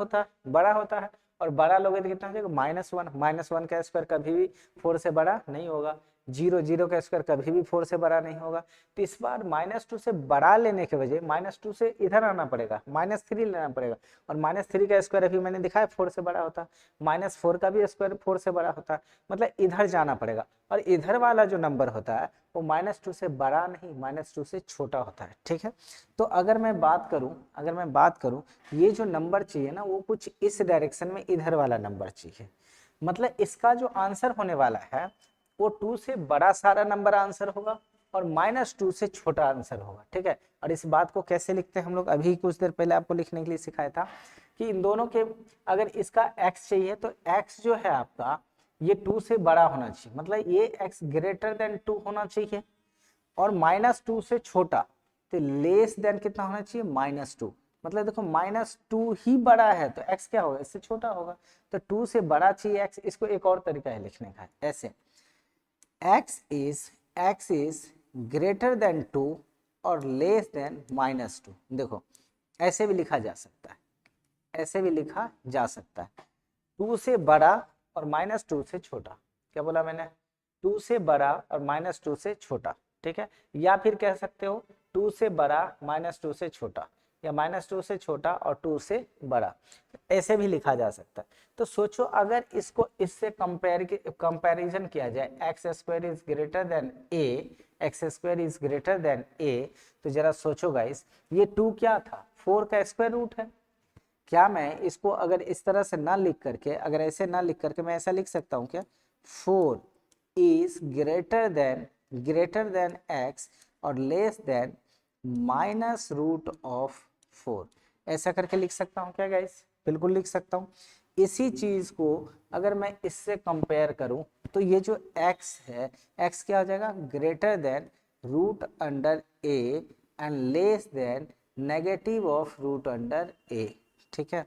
बड़ा होता है, और बड़ा लोगे तो कितना हो जाएगा, -1। -1 का स्क्वायर कभी भी 4 से बड़ा नहीं होगा। 0 का स्क्वायर कभी भी 4 से बड़ा नहीं होगा। तो इस बार -2 से बड़ा लेने के वजह -2 से इधर आना पड़ेगा, -3 लेना पड़ेगा। और -3 का स्क्वायर अभी मैंने दिखाया 4 से बड़ा होता, -4 का भी स्क्वायर 4 से बड़ा होता, मतलब इधर जाना पड़ेगा। और इधर वाला जो नंबर होता है वो -2 से बड़ा नहीं, -2 से छोटा होता है। ठीक है, तो अगर मैं बात करूं ये जो नंबर चाहिए ना, वो कुछ इस डायरेक्शन में इधर वाला नंबर चाहिए। मतलब इसका जो आंसर होने वाला है वो 2 से बड़ा सारा नंबर आंसर होगा और -2 से छोटा आंसर होगा। ठीक है, और इस बात को कैसे लिखते हैं हम लोग, अभी कुछ देर पहले आपको लिखने के लिए सिखाया था कि इन दोनों के, अगर इसका x चाहिए तो x जो है आपका ये 2 से बड़ा होना चाहिए, मतलब ये x ग्रेटर देन 2 होना चाहिए, और -2 से छोटा, तो लेस देन कितना होना चाहिए, -2। मतलब देखो -2 ही बड़ा है तो x क्या होगा, इससे छोटा होगा। तो 2 से बड़ा चाहिए x, इसको एक और तरीका है लिखने का, ऐसे x is ग्रेटर देन 2 और लेस देन -2। देखो ऐसे भी लिखा जा सकता है, ऐसे भी लिखा जा सकता है, 2 से बड़ा और -2 से छोटा। क्या बोला मैंने, 2 से बड़ा और -2 से छोटा। ठीक है, या फिर कह सकते हो 2 से बड़ा -2 से छोटा, या -2 से छोटा और 2 से बड़ा, ऐसे भी लिखा जा सकता है। तो सोचो अगर इसको इससे कंपैरिजन किया जाए, x² is greater then a, x² is greater then a, तो जरा सोचो गाइस, ये 2 क्या था, 4 का स्क्वायर रूट है। क्या मैं इसको अगर इस तरह से ना लिख करके, अगर ऐसे ना लिख करके मैं ऐसा लिख सकता हूँ क्या, 4 इज ग्रेटर देन x और लेस देन -√4, ऐसा करके लिख सकता हूँ क्या गाइस, बिल्कुल लिख सकता हूँ। इसी चीज को अगर मैं इससे कंपेयर करूं तो ये जो x है, x क्या हो जाएगा, greater than √a and less then -√a। ठीक है,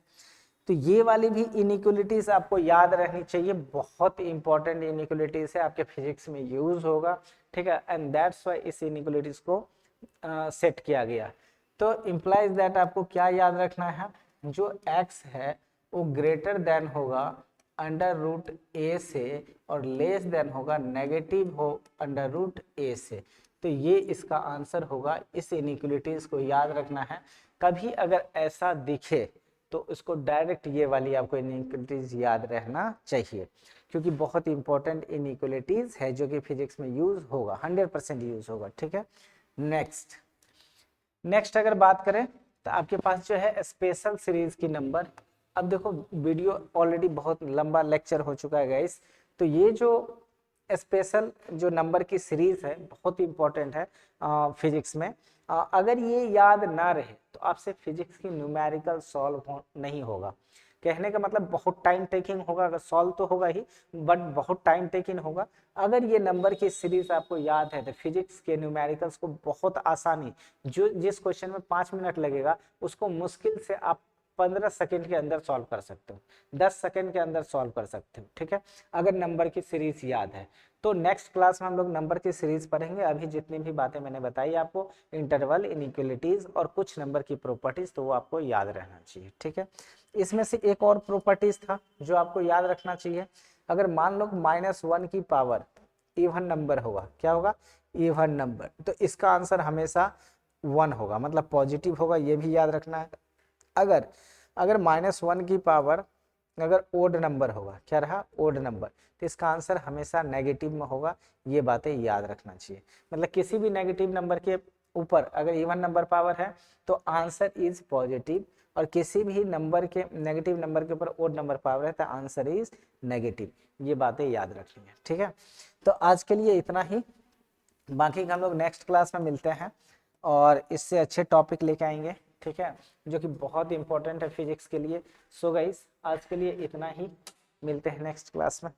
तो ये वाली भी इनइक्वालिटीज आपको याद रहनी चाहिए, बहुत इंपॉर्टेंट इनइक्वालिटीज है, आपके फिजिक्स में यूज होगा। ठीक है, एंड दैट्स वाई इस इनइक्वालिटीज को सेट किया गया। तो इम्प्लाइज दैट आपको क्या याद रखना है, जो x है वो ग्रेटर देन होगा √a से और लेस देन होगा -√a से। तो ये इसका आंसर होगा। इस इनइक्वालिटीज को याद रखना है, कभी अगर ऐसा दिखे तो उसको डायरेक्ट ये वाली आपको इनइक्वालिटीज याद रहना चाहिए, क्योंकि बहुत इंपॉर्टेंट इनइक्वालिटीज है जो कि फिजिक्स में यूज होगा, 100% यूज होगा। ठीक है, नेक्स्ट अगर बात करें तो आपके पास जो है स्पेशल सीरीज की नंबर। अब देखो वीडियो ऑलरेडी बहुत लंबा लेक्चर हो चुका है गाइस, तो ये जो स्पेशल जो नंबर की सीरीज है बहुत इंपॉर्टेंट है फिजिक्स में। अगर ये याद ना रहे तो आपसे फिजिक्स की न्यूमेरिकल सॉल्व नहीं होगा। कहने का मतलब बहुत टाइम टेकिंग होगा, अगर सॉल्व तो होगा ही बट बहुत टाइम टेकिंग होगा। अगर ये नंबर की सीरीज आपको याद है तो फिजिक्स के न्यूमेरिकल्स को बहुत आसानी, जो जिस क्वेश्चन में 5 मिनट लगेगा उसको मुश्किल से आप 15 सेकंड के अंदर सॉल्व कर सकते हो, 10 सेकंड के अंदर सॉल्व कर सकते हो। ठीक है, अगर नंबर की सीरीज याद है तो नेक्स्ट क्लास में हम लोग नंबर की सीरीज पढ़ेंगे। अभी जितनी भी बातें मैंने बताई आपको, इंटरवल, इनइक्वालिटीज और कुछ नंबर की प्रॉपर्टीज, तो वो आपको याद रहना चाहिए। ठीक है, इसमें से एक और प्रॉपर्टीज था जो आपको याद रखना चाहिए। अगर मान लो -1 की पावर इवन नंबर होगा, क्या होगा, इवन नंबर, तो इसका आंसर हमेशा 1 होगा, मतलब पॉजिटिव होगा, ये भी याद रखना है। अगर -1 की पावर अगर ओड नंबर होगा, क्या रहा, ओड नंबर, तो इसका आंसर हमेशा नेगेटिव में होगा, ये बातें याद रखना चाहिए। मतलब किसी भी नेगेटिव नंबर के ऊपर अगर इवन नंबर पावर है तो आंसर इज पॉजिटिव, और किसी भी नंबर के नेगेटिव नंबर के ऊपर ओड नंबर पावर है तो आंसर इज नेगेटिव, ये बातें याद रखनी है। ठीक है, तो आज के लिए इतना ही, बाकी हम लोग नेक्स्ट क्लास में मिलते हैं और इससे अच्छे टॉपिक लेके आएंगे। ठीक है, जो कि बहुत इंपॉर्टेंट है फिजिक्स के लिए। सो गाइस आज के लिए इतना ही, मिलते हैं नेक्स्ट क्लास में।